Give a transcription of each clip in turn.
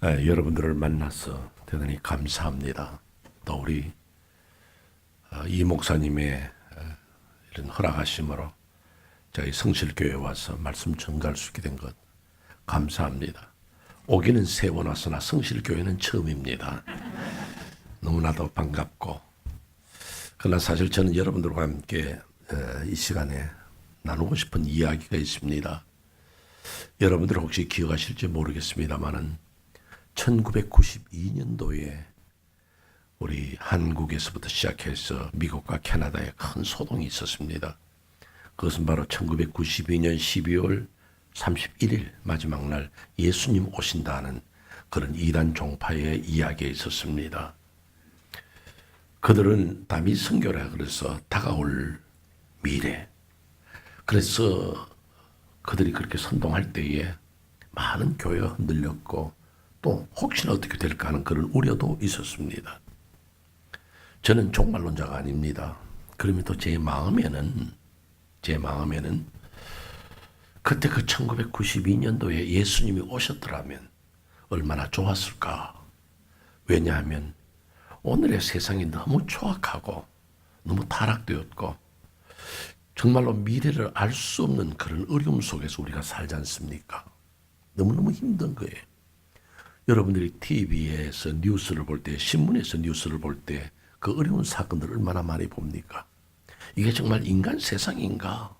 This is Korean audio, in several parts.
여러분들을 만나서 대단히 감사합니다. 또 우리 이 목사님의 이런 허락하심으로 저희 성실교회에 와서 말씀 전가할 수 있게 된 것 감사합니다. 오기는 세 번 왔으나 성실교회는 처음입니다. 너무나도 반갑고, 그러나 사실 저는 여러분들과 함께 이 시간에 나누고 싶은 이야기가 있습니다. 여러분들 혹시 기억하실지 모르겠습니다만은 1992년도에 우리 한국에서부터 시작해서 미국과 캐나다에 큰 소동이 있었습니다. 그것은 바로 1992년 12월 31일 마지막 날 예수님 오신다는 그런 이단 종파의 이야기가 있었습니다. 그들은 다 미성교라 그래서 다가올 미래, 그래서 그들이 그렇게 선동할 때에 많은 교회가 흔들렸고 또 혹시나 어떻게 될까 하는 그런 우려도 있었습니다. 저는 종말론자가 아닙니다. 그럼에도 제 마음에는 그때 그 1992년도에 예수님이 오셨더라면 얼마나 좋았을까. 왜냐하면 오늘의 세상이 너무 초악하고 너무 타락되었고 정말로 미래를 알 수 없는 그런 어려움 속에서 우리가 살지 않습니까? 너무너무 힘든 거예요. 여러분들이 TV에서 뉴스를 볼 때, 신문에서 뉴스를 볼 때 그 어려운 사건들을 얼마나 많이 봅니까? 이게 정말 인간 세상인가?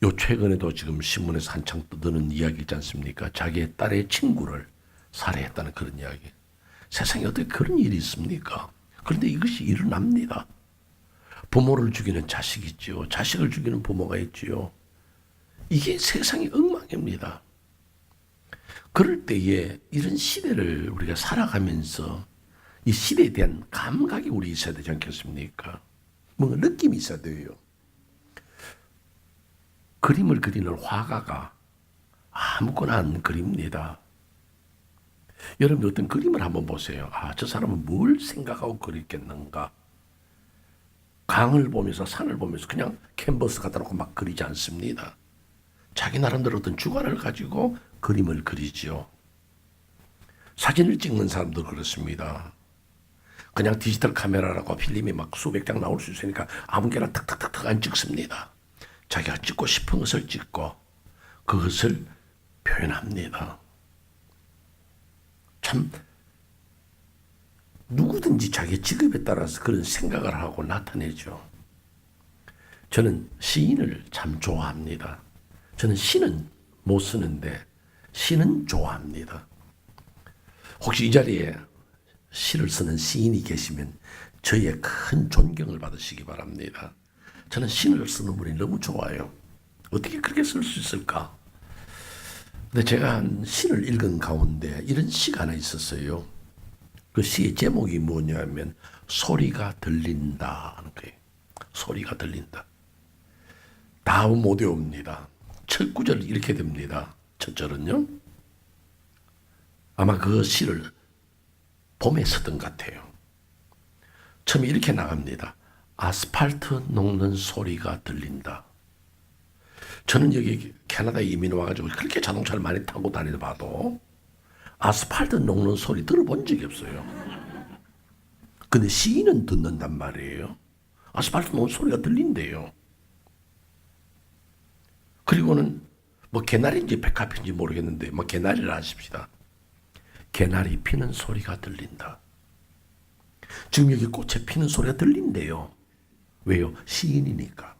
요 최근에도 지금 신문에서 한창 떠드는 이야기 있지 않습니까? 자기의 딸의 친구를 살해했다는 그런 이야기. 세상에 어떻게 그런 일이 있습니까? 그런데 이것이 일어납니다. 부모를 죽이는 자식이 있지요. 자식을 죽이는 부모가 있지요. 이게 세상의 엉망입니다. 그럴 때에 이런 시대를 우리가 살아가면서 이 시대에 대한 감각이 우리 있어야 되지 않겠습니까? 뭔가 느낌이 있어야 돼요. 그림을 그리는 화가가 아무거나 하는 그림입니다. 여러분 어떤 그림을 한번 보세요. 저 사람은 뭘 생각하고 그렸겠는가? 강을 보면서 산을 보면서 그냥 캔버스 갖다 놓고 막 그리지 않습니다. 자기 나름대로 어떤 주관을 가지고 그림을 그리지요. 사진을 찍는 사람도 그렇습니다. 그냥 디지털 카메라라고 필름이 막 수백 장 나올 수 있으니까 아무개나 탁탁탁탁 안 찍습니다. 자기가 찍고 싶은 것을 찍고 그것을 표현합니다. 참 누구든지 자기 직업에 따라서 그런 생각을 하고 나타내죠. 저는 시인을 참 좋아합니다. 저는 시는 못 쓰는데 시는 좋아합니다. 혹시 이 자리에 시를 쓰는 시인이 계시면 저의 큰 존경을 받으시기 바랍니다. 저는 시를 쓰는 분이 너무 좋아요. 어떻게 그렇게 쓸 수 있을까? 근데 제가 한 시를 읽은 가운데 이런 시가 하나 있었어요. 그 시의 제목이 뭐냐면 소리가 들린다 하는 거예요. 소리가 들린다. 다음 못 외웁니다. 첫 구절 이렇게 됩니다. 첫 절은요. 아마 그 시를 봄에 쓰던 것 같아요. 처음에 이렇게 나갑니다. 아스팔트 녹는 소리가 들린다. 저는 여기 캐나다에 이민 와가지고 그렇게 자동차를 많이 타고 다니다 봐도 아스팔트 녹는 소리 들어본 적이 없어요. 근데 시인은 듣는단 말이에요. 아스팔트 녹는 소리가 들린대요. 그리고는 뭐 개나리인지 백합인지 모르겠는데 뭐 개나리를 아십시다. 개나리 피는 소리가 들린다. 지금 여기 꽃에 피는 소리가 들린대요. 왜요? 시인이니까.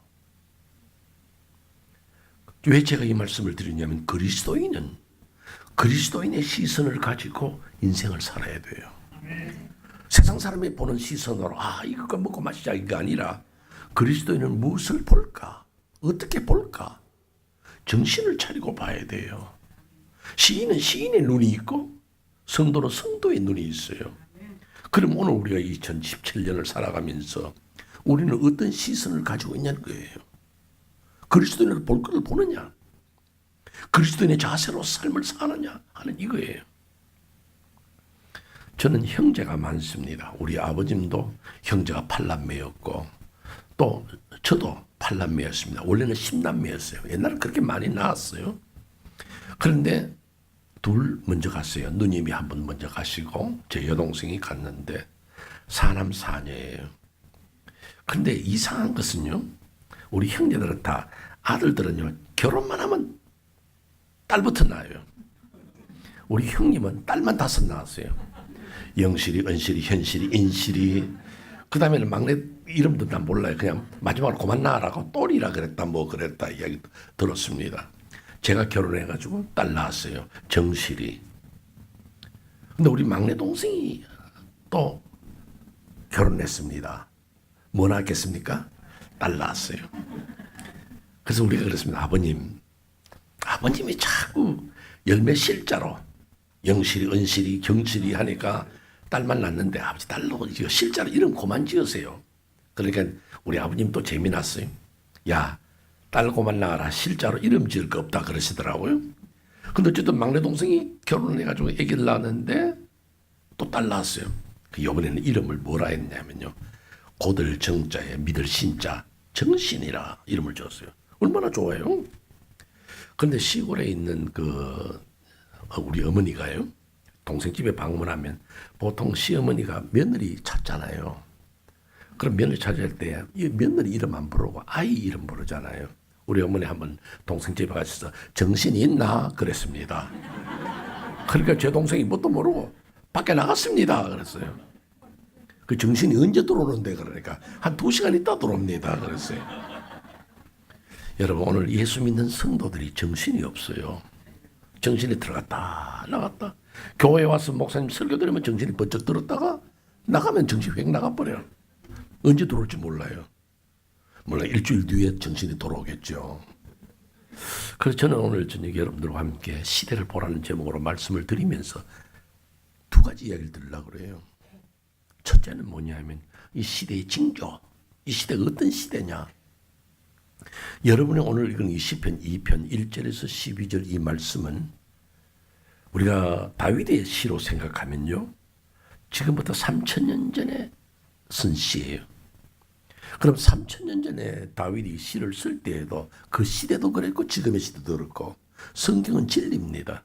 왜 제가 이 말씀을 드리냐면 그리스도인의 시선을 가지고 인생을 살아야 돼요. 세상 사람이 보는 시선으로 이거 먹고 마시자 이게 아니라 그리스도인은 무엇을 볼까? 어떻게 볼까? 정신을 차리고 봐야 돼요. 시인은 시인의 눈이 있고 성도는 성도의 눈이 있어요. 그럼 오늘 우리가 2017년을 살아가면서 우리는 어떤 시선을 가지고 있냐는 거예요. 그리스도인을 볼 것을 보느냐? 그리스도인의 자세로 삶을 사느냐 하는 이거예요. 저는 형제가 많습니다. 우리 아버님도 형제가 8남매였고 또 저도 8남매였습니다. 원래는 10남매였어요. 옛날에 그렇게 많이 낳았어요. 그런데 둘 먼저 갔어요. 누님이 한 번 먼저 가시고 제 여동생이 갔는데 사남 사녀예요. 근데 이상한 것은요, 우리 형제들은 다, 아들들은요 결혼만 하면 딸부터 낳아요. 우리 형님은 딸만 5 낳았어요. 영실이, 은실이, 현실이, 인실이. 그 다음에는 막내 이름도 난 몰라요. 그냥 마지막으로 그만 낳으라고 똘이라 그랬다 뭐 그랬다 이야기 들었습니다. 제가 결혼해가지고 딸 낳았어요. 정실이. 근데 우리 막내 동생이 또 결혼했습니다. 뭐 낳았겠습니까? 딸 낳았어요. 그래서 우리가 그랬습니다. 아버님이 자꾸 열매 실자로 영실이, 은실이, 경실이 하니까 딸만 낳는데 아버지 딸로 실자로 이름 그만 지으세요. 그러니까 우리 아버님 또 재미났어요. 야, 딸 그만 낳아라. 실자로 이름 지을 거 없다 그러시더라고요. 근데 어쨌든 막내 동생이 결혼을 해가지고 아기를 낳았는데 또 딸 낳았어요. 이번에는 이름을 뭐라 했냐면요. 고들 정자에 믿을 신자 정신이라 이름을 지었어요. 얼마나 좋아요. 그런데 시골에 있는 우리 어머니가요. 동생 집에 방문하면 보통 시어머니가 며느리 찾잖아요. 그럼 며느리 찾을 때 이 며느리 이름 안 부르고 아이 이름 부르잖아요. 우리 어머니 한번 동생 집에 가셔서 정신이 있나 그랬습니다. 그러니까 제 동생이 뭣도 모르고 밖에 나갔습니다 그랬어요. 그 정신이 언제 들어오는데 그러니까 한 2시간 있다 들어옵니다 그랬어요. 여러분 오늘 예수 믿는 성도들이 정신이 없어요. 정신이 들어갔다 나갔다. 교회에 와서 목사님 설교 들으면 정신이 번쩍 들었다가 나가면 정신이 획 나가버려요. 언제 들어올지 몰라요. 물론 일주일 뒤에 정신이 돌아오겠죠. 그래서 저는 오늘 저녁 여러분들과 함께 시대를 보라는 제목으로 말씀을 드리면서 2가지 이야기를 드리려고 그래요. 첫째는 뭐냐면 이 시대의 징조, 이 시대가 어떤 시대냐. 여러분이 오늘 읽은 이 시편 2편 1절에서 12절 이 말씀은 우리가 다윗의 시로 생각하면요. 지금부터 3000년 전에 쓴 시예요. 그럼 3000년 전에 다윗이 시를 쓸 때에도 그 시대도 그랬고 지금의 시대도 그렇고 성경은 진리입니다.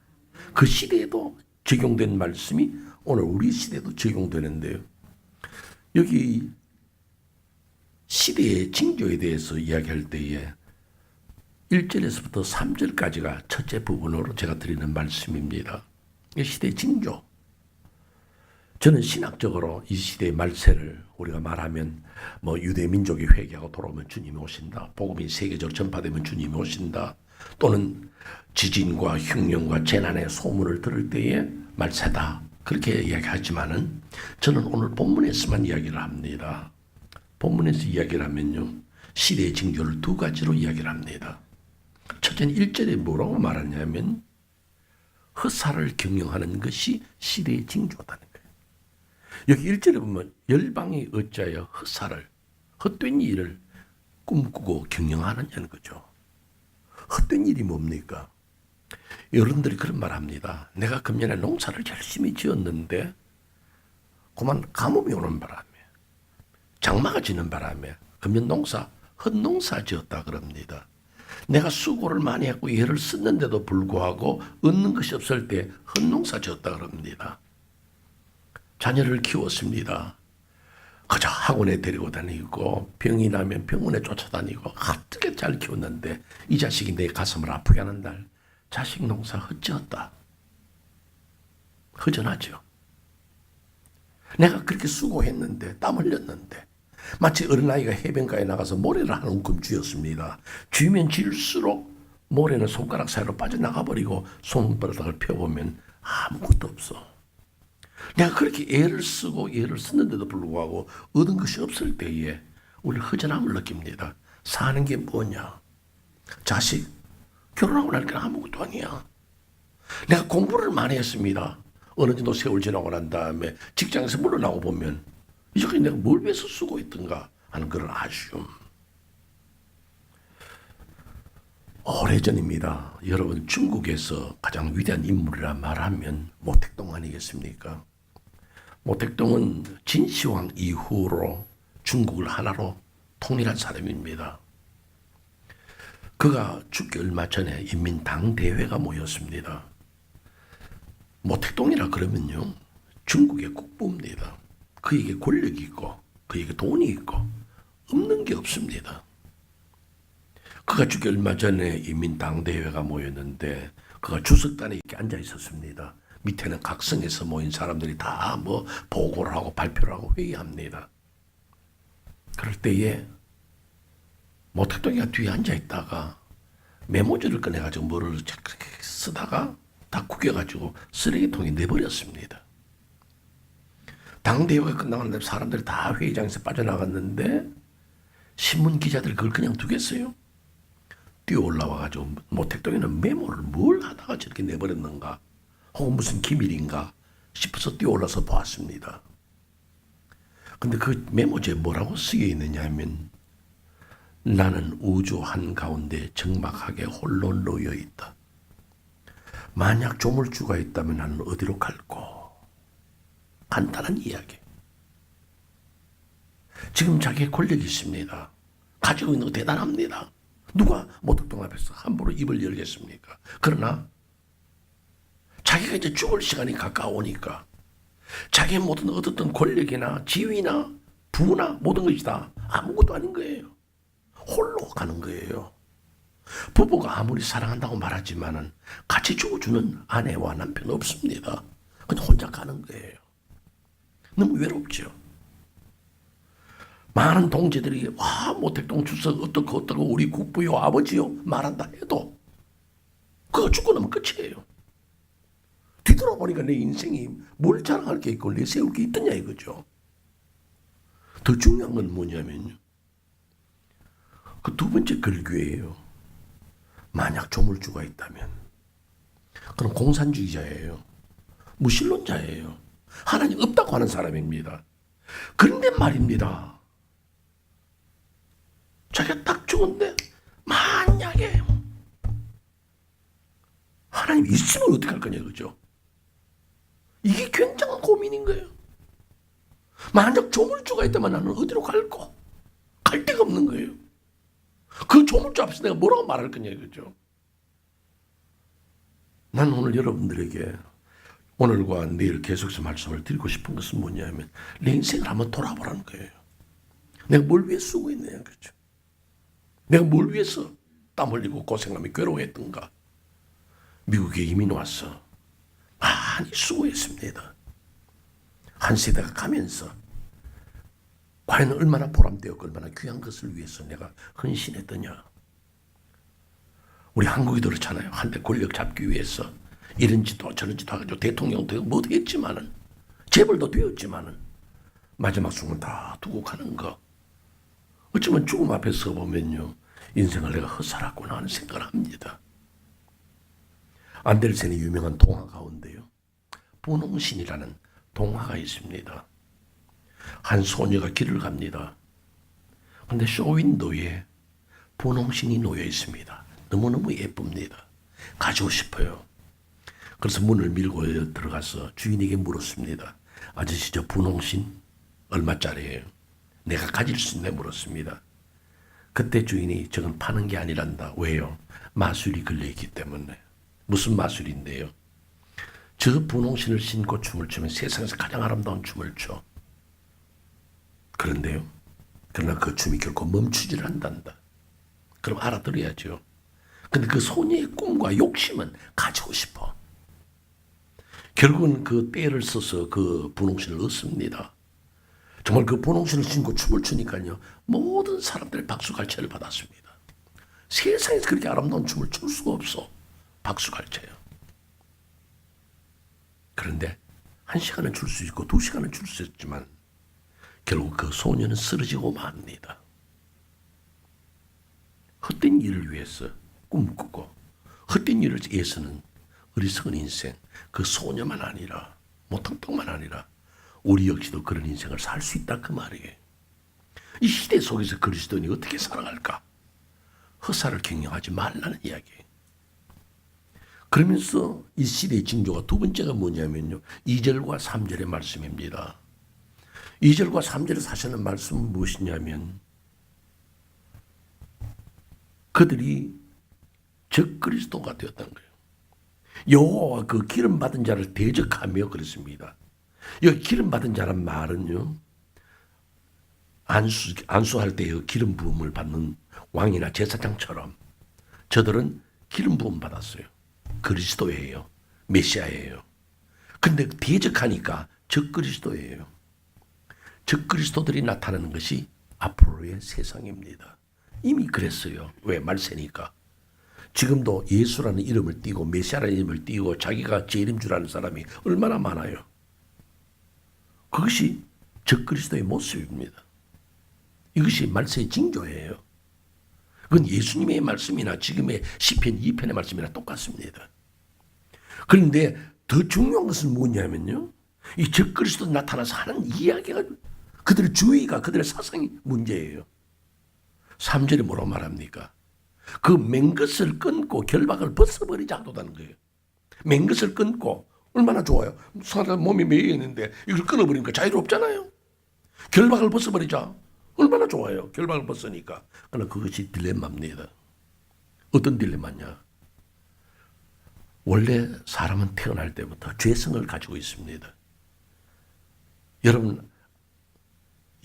그 시대에도 적용된 말씀이 오늘 우리 시대도 적용되는데요. 여기 시대의 징조에 대해서 이야기할 때에 1절에서부터 3절까지가 첫째 부분으로 제가 드리는 말씀입니다. 이 시대의 징조. 저는 신학적으로 이 시대의 말세를 우리가 말하면 유대 민족이 회개하고 돌아오면 주님이 오신다. 복음이 세계적으로 전파되면 주님이 오신다. 또는 지진과 흉년과 재난의 소문을 들을 때에 말세다. 그렇게 이야기하지만은 저는 오늘 본문에서만 이야기를 합니다. 본문에서 이야기를 하면요. 시대의 징조를 2가지로 이야기를 합니다. 첫째는 1절에 뭐라고 말하냐면 헛살을 경영하는 것이 시대의 징조다는 거예요. 여기 1절에 보면 열방이 어찌하여 헛살을, 헛된 일을 꿈꾸고 경영하느냐는 거죠. 헛된 일이 뭡니까? 여러분들이 그런 말 합니다. 내가 금년에 농사를 열심히 지었는데 그만 가뭄이 오는 바람에 장마가 지는 바람에 금년 농사 헛농사 지었다 그럽니다. 내가 수고를 많이 했고 애를 썼는데도 불구하고 얻는 것이 없을 때 헛농사 지었다 그럽니다. 자녀를 키웠습니다. 그저 학원에 데리고 다니고 병이 나면 병원에 쫓아다니고 어떻게 잘 키웠는데 이 자식이 내 가슴을 아프게 하는 날 자식 농사 헛지었다. 허전하죠. 내가 그렇게 수고했는데 땀 흘렸는데 마치 어린아이가 해변가에 나가서 모래를 한 움큼 쥐었습니다. 쥐면 쥐일수록 모래는 손가락 사이로 빠져나가 버리고 손바닥을 펴보면 아무것도 없어. 내가 그렇게 애를 쓰고 애를 썼는데도 불구하고 얻은 것이 없을 때에 우리는 허전함을 느낍니다. 사는 게 뭐냐? 자식, 결혼하고 나니까 아무것도 아니야. 내가 공부를 많이 했습니다. 어느 정도 세월 지나고 난 다음에 직장에서 물러나고 보면 이제까지 내가 뭘 위해서 쓰고 있던가 하는 그런 아쉬움. 오래전입니다. 여러분 중국에서 가장 위대한 인물이라 말하면 모택동 아니겠습니까? 모택동은 진시황 이후로 중국을 하나로 통일한 사람입니다. 그가 죽기 얼마 전에 인민당대회가 모였습니다. 모택동이라 그러면요, 중국의 국부입니다. 그에게 권력이 있고 그에게 돈이 있고 없는 게 없습니다. 그가 죽기 얼마 전에 인민당대회가 모였는데 그가 주석단에 이렇게 앉아 있었습니다. 밑에는 각성에서 모인 사람들이 다 뭐 보고를 하고 발표를 하고 회의합니다. 그럴 때에 모택동이가 뒤에 앉아 있다가 메모지를 꺼내가지고 뭐를 쓰다가 다 구겨가지고 쓰레기통에 내버렸습니다. 당대회가 끝나고 난 다음에 사람들이 다 회의장에서 빠져나갔는데 신문 기자들이 그걸 그냥 두겠어요? 뛰어 올라와가지고 모택동에는 메모를 뭘 하다가 저렇게 내버렸는가 혹은 무슨 기밀인가 싶어서 뛰어 올라서 보았습니다. 근데 그 메모지에 뭐라고 쓰여 있느냐 하면 나는 우주 한가운데 적막하게 홀로 놓여 있다. 만약 조물주가 있다면 나는 어디로 갈고? 간단한 이야기. 지금 자기의 권력이 있습니다. 가지고 있는 거 대단합니다. 누가 모택동 앞에서 함부로 입을 열겠습니까? 그러나 자기가 이제 죽을 시간이 가까우니까 자기의 모든 얻었던 권력이나 지위나 부나 모든 것이 다 아무것도 아닌 거예요. 홀로 가는 거예요. 부부가 아무리 사랑한다고 말하지만은 같이 죽어주는 아내와 남편 없습니다. 그냥 혼자 가는 거예요. 너무 외롭죠. 많은 동지들이 와 모택동 주석 어떻고 우리 국부요 아버지요 말한다 해도 그거 죽고 나면 끝이에요. 뒤돌아보니까 내 인생이 뭘 자랑할 게 있고 내세울 게 있더냐 이거죠. 더 중요한 건 뭐냐면요. 그 두 번째 글귀예요. 만약 조물주가 있다면 그럼 공산주의자예요. 무신론자예요. 하나님 없다고 하는 사람입니다. 그런데 말입니다. 자기가 딱 죽었는데 만약에 하나님 있으면 어떻게 할 거냐 그죠? 이게 굉장한 고민인 거예요. 만약 조물주가 있다면 나는 어디로 갈고? 갈 데가 없는 거예요. 그 조물주 앞에서 내가 뭐라고 말할 거냐 이거죠. 난 오늘 여러분들에게 오늘과 내일 계속해서 말씀을 드리고 싶은 것은 뭐냐면 내 인생을 한번 돌아보라는 거예요. 내가 뭘 위해 쓰고 있느냐 그렇죠. 내가 뭘 위해서 땀 흘리고 고생하며 괴로워했던가. 미국에 이민 와서 많이 수고했습니다. 한 세대가 가면서 과연 얼마나 보람되었고 얼마나 귀한 것을 위해서 내가 헌신했더냐. 우리 한국이 그렇잖아요. 한때 권력 잡기 위해서 이런 짓도 저런 짓도 해가지고 대통령도 되고 뭐도 했지만은 재벌도 되었지만은 마지막 순간 다 두고 가는 거. 어쩌면 죽음 앞에 서 보면요. 인생을 내가 헛살았구나 하는 생각을 합니다. 안델센의 유명한 동화 가운데요. 분홍신이라는 동화가 있습니다. 한 소녀가 길을 갑니다. 근데 쇼윈도에 분홍신이 놓여 있습니다. 너무너무 예쁩니다. 가지고 싶어요. 그래서 문을 밀고 들어가서 주인에게 물었습니다. 아저씨 저 분홍신 얼마짜리예요? 내가 가질 수 있네 물었습니다. 그때 주인이 저건 파는 게 아니란다. 왜요? 마술이 걸려있기 때문에. 무슨 마술인데요? 저 분홍신을 신고 춤을 추면 세상에서 가장 아름다운 춤을 춰. 그런데요. 그러나 그 춤이 결코 멈추질 않단다. 그럼 알아들어야죠. 근데 그 소녀의 꿈과 욕심은 가지고 싶어. 결국은 그 때를 써서 그 분홍신을 얻습니다. 정말 그 분홍신을 신고 춤을 추니까요. 모든 사람들의 박수갈채를 받았습니다. 세상에서 그렇게 아름다운 춤을 출 수가 없어. 박수갈채요. 그런데 1시간은 출 수 있고 2시간은 출 수 있지만 결국 그 소녀는 쓰러지고 맙니다. 헛된 일을 위해서 꿈꾸고 헛된 일을 위해서는 어리석은 인생, 그 소녀만 아니라 모택동만 아니라 우리 역시도 그런 인생을 살 수 있다 그 말이에요. 이 시대 속에서 그리스도인이 어떻게 살아갈까? 헛살을 경영하지 말라는 이야기예요. 그러면서 이 시대의 징조가 두 번째가 뭐냐면요. 2절과 3절의 말씀입니다. 2절과 3절에서 하시는 말씀은 무엇이냐면 그들이 적그리스도가 되었다는 거예요. 여호와와 그 기름 받은 자를 대적하며 그랬습니다. 여기 기름 받은 자란 말은요, 안수할 때의 기름 부음을 받는 왕이나 제사장처럼 저들은 기름 부음 받았어요. 그리스도예요. 메시아예요. 근데 대적하니까 적그리스도예요. 적그리스도들이 나타나는 것이 앞으로의 세상입니다. 이미 그랬어요. 왜? 말세니까. 지금도 예수라는 이름을 띠고 메시아라는 이름을 띠고 자기가 제일인 줄 아는 사람이 얼마나 많아요. 그것이 적그리스도의 모습입니다. 이것이 말세의 징조예요. 그건 예수님의 말씀이나 지금의 시편 2편의 말씀이나 똑같습니다. 그런데 더 중요한 것은 뭐냐면요, 이 적그리스도 나타나서 하는 이야기가 그들의 주의가 그들의 사상이 문제예요. 3절에 뭐라고 말합니까? 그 맨 것을 끊고 결박을 벗어버리자 하도다는 거예요. 맨 것을 끊고 얼마나 좋아요. 사람 몸이 매여 있는데 이걸 끊어버리니까 자유롭잖아요. 결박을 벗어버리자. 얼마나 좋아요. 결박을 벗으니까. 그러나 그것이 딜레마입니다. 어떤 딜레마냐? 원래 사람은 태어날 때부터 죄성을 가지고 있습니다.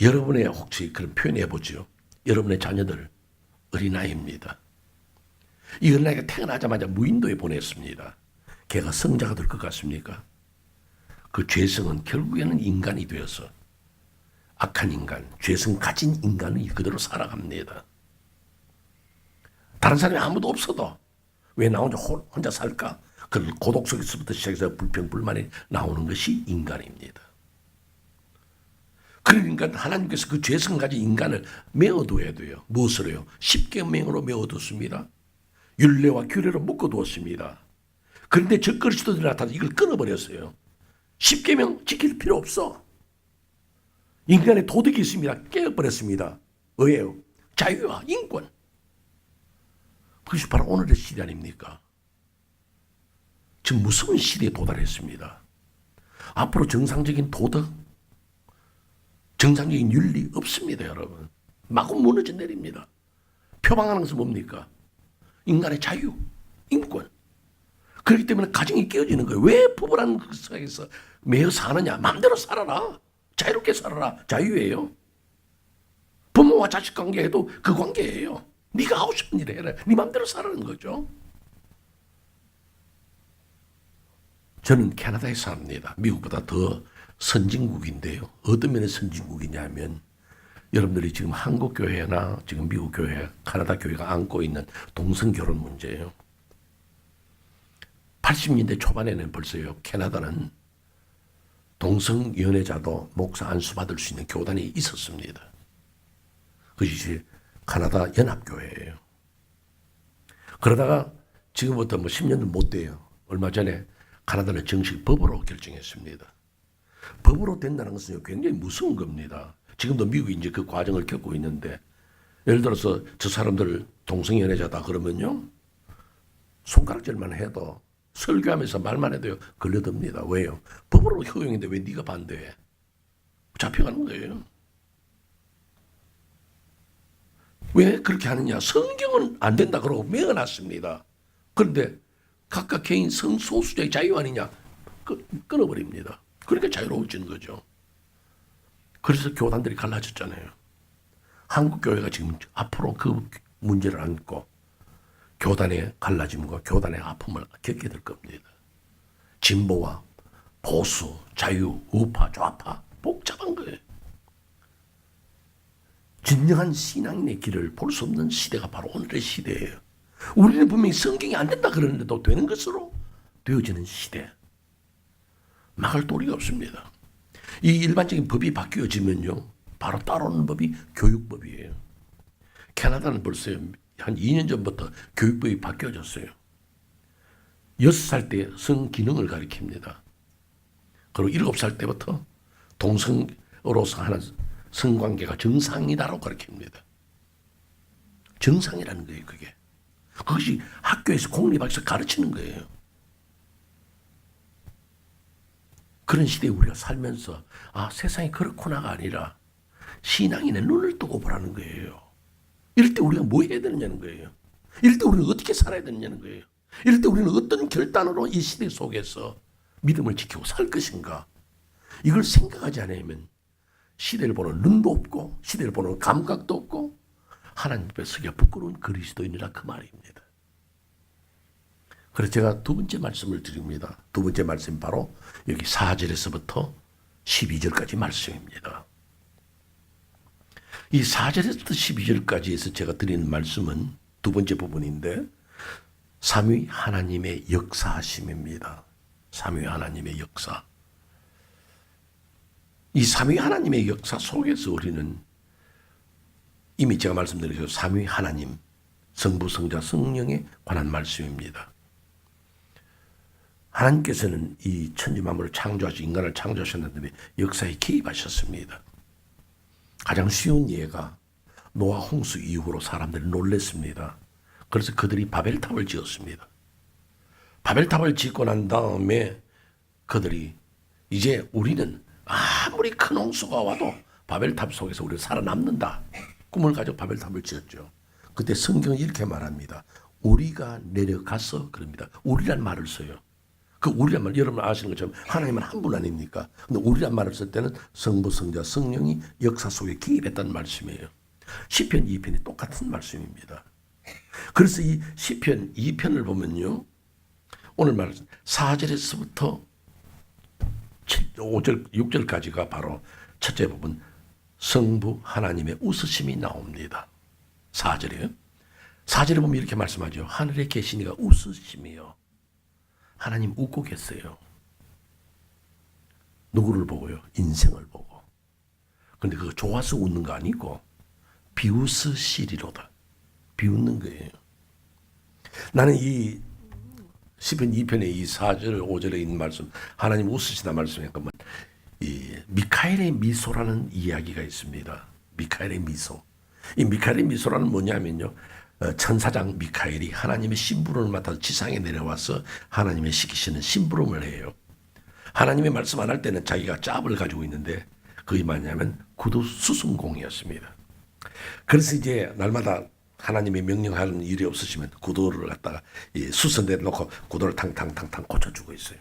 여러분의 혹시 그런 표현해 보죠. 여러분의 자녀들 어린아이입니다. 이 어린아이가 태어나자마자 무인도에 보냈습니다. 걔가 성자가 될 것 같습니까? 그 죄성은 결국에는 인간이 되어서 악한 인간, 죄성 가진 인간이 그대로 살아갑니다. 다른 사람이 아무도 없어도 왜 나 혼자 살까? 그 고독 속에서부터 시작해서 불평, 불만이 나오는 것이 인간입니다. 그러니까 하나님께서 그 죄성 가진 인간을 메어둬야 돼요. 무엇으로요? 십계명으로 메어뒀습니다. 율례와 규례로 묶어두었습니다. 그런데 적그리스도들이 나타나서 이걸 끊어버렸어요. 십계명 지킬 필요 없어. 인간의 도덕이 있습니다. 깨어버렸습니다. 왜요? 자유와 인권. 그것이 바로 오늘의 시대 아닙니까? 지금 무서운 시대에 도달했습니다. 앞으로 정상적인 도덕, 정상적인 윤리 없습니다, 여러분. 마구 무너져 내립니다. 표방하는 것은 뭡니까? 인간의 자유, 인권. 그렇기 때문에 가정이 깨어지는 거예요. 왜 부부라는 그 세상에서 매여 사느냐? 마음대로 살아라. 자유롭게 살아라. 자유예요. 부모와 자식 관계에도 그 관계예요. 네가 하고 싶은 일을 해라. 네 마음대로 살아는 거죠. 저는 캐나다에 삽니다. 미국보다 더 선진국인데요. 어떤 면에서 선진국이냐면 여러분들이 지금 한국 교회나 지금 미국 교회, 캐나다 교회가 안고 있는 동성 결혼 문제예요. 80년대 초반에는 벌써요. 캐나다는 동성 연애자도 목사 안수 받을 수 있는 교단이 있었습니다. 그것이 캐나다 연합교회예요. 그러다가 지금부터 10년도 못 돼요. 얼마 전에 캐나다는 정식 법으로 결정했습니다. 법으로 된다는 것은 굉장히 무서운 겁니다. 지금도 미국이 이제 그 과정을 겪고 있는데, 예를 들어서 저 사람들 동성 연애자다 그러면요, 손가락질만 해도 설교하면서 말만 해도요 걸려듭니다. 왜요? 법으로 허용인데 왜 네가 반대해? 잡혀가는 거예요. 왜 그렇게 하느냐? 성경은 안 된다 그러고 메어놨습니다. 그런데 각각 개인 성소수자의 자유 아니냐? 끊어버립니다. 그러니까 자유로워지는 거죠. 그래서 교단들이 갈라졌잖아요. 한국 교회가 지금 앞으로 그 문제를 안고 교단의 갈라짐과 교단의 아픔을 겪게 될 겁니다. 진보와 보수, 자유, 우파, 좌파 복잡한 거예요. 진정한 신앙인의 길을 볼 수 없는 시대가 바로 오늘의 시대예요. 우리는 분명히 성경이 안 된다 그러는데도 되는 것으로 되어지는 시대. 막을 도리가 없습니다. 이 일반적인 법이 바뀌어지면요, 바로 따라오는 법이 교육법이에요. 캐나다는 벌써 한 2년 전부터 교육법이 바뀌어졌어요. 6살 때 성기능을 가르칩니다. 그리고 7살 때부터 동성으로서 하는 성관계가 정상이다라고 가르칩니다. 정상이라는 거예요, 그게. 그것이 학교에서 공립학에서 가르치는 거예요. 그런 시대에 우리가 살면서 세상이 그렇구나가 아니라 신앙인의 눈을 뜨고 보라는 거예요. 이럴 때 우리가 뭐 해야 되느냐는 거예요. 이럴 때 우리는 어떻게 살아야 되느냐는 거예요. 이럴 때 우리는 어떤 결단으로 이 시대 속에서 믿음을 지키고 살 것인가? 이걸 생각하지 않으면 시대를 보는 눈도 없고 시대를 보는 감각도 없고 하나님 앞에 서기가 부끄러운 그리스도인이라 그 말입니다. 그래서 제가 두 번째 말씀을 드립니다. 두 번째 말씀이 바로 여기 4절에서부터 12절까지 말씀입니다. 이 4절에서부터 12절까지에서 제가 드리는 말씀은 두 번째 부분인데 삼위 하나님의 역사하심입니다. 삼위 하나님의 역사. 이 삼위 하나님의 역사 속에서 우리는 이미 제가 말씀드린 삼위 하나님, 성부, 성자, 성령에 관한 말씀입니다. 하나님께서는 이 천지 만물을 창조하시고 인간을 창조하셨는데 역사에 개입하셨습니다. 가장 쉬운 예가 노아 홍수 이후로 사람들이 놀랐습니다. 그래서 그들이 바벨탑을 지었습니다. 바벨탑을 짓고 난 다음에 그들이 이제 우리는 아무리 큰 홍수가 와도 바벨탑 속에서 우리가 살아남는다. 꿈을 가지고 바벨탑을 지었죠. 그때 성경은 이렇게 말합니다. 우리가 내려가서 그럽니다. 우리란 말을 써요. 그 우리란 말 여러분 아시는 것처럼 하나님은 한 분 아닙니까? 근데 우리란 말을 쓸 때는 성부, 성자, 성령이 역사 속에 개입했다는 말씀이에요. 시편 2편이 똑같은 말씀입니다. 그래서 이 시편 2편을 보면요. 오늘 말 4절에서부터 5절, 6절까지가 바로 첫째 부분 성부 하나님의 웃으심이 나옵니다. 4절이에요. 4절에 보면 이렇게 말씀하죠. 하늘에 계신 이가 웃으심이요. 하나님 웃고 계세요. 누구를 보고요? 인생을 보고. 그런데 그거 좋아서 웃는 거 아니고 비웃으시리로다. 비웃는 거예요. 나는 이 시편 2편의 이 4절 5절에 있는 말씀 하나님 웃으시다 말씀에 보면 이 미카엘의 미소라는 이야기가 있습니다. 미카엘의 미소. 이 미카엘의 미소라는 뭐냐면요. 천사장 미카엘이 하나님의 심부름을 맡아서 지상에 내려와서 하나님의 시키시는 심부름을 해요. 하나님의 말씀 안 할 때는 자기가 짭을 가지고 있는데 그게 뭐냐면 구두 수순공이었습니다. 그래서 이제 날마다 하나님의 명령하는 일이 없으시면 구두를 갖다가 수선대에 놓고 구두를 탕탕탕탕 고쳐주고 있어요.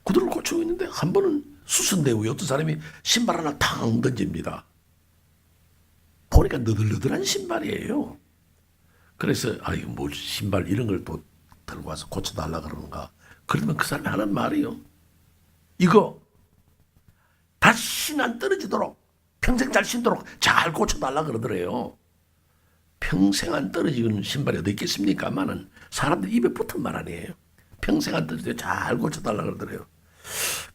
구두를 고치고 있는데 한 번은 수선대 위에 어떤 사람이 신발 하나 탕 던집니다. 보니까 너덜너덜한 신발이에요. 그래서 이거 뭐 신발 이런 걸 또 들고 와서 고쳐달라 그러는가. 그러면 그 사람이 하는 말이요. 이거 다시는 안 떨어지도록 평생 잘 신도록 잘 고쳐달라 그러더래요. 평생 안 떨어지는 신발이 어디 있겠습니까만은 사람들 입에 붙은 말 아니에요. 평생 안 떨어지도록 잘 고쳐달라 그러더래요.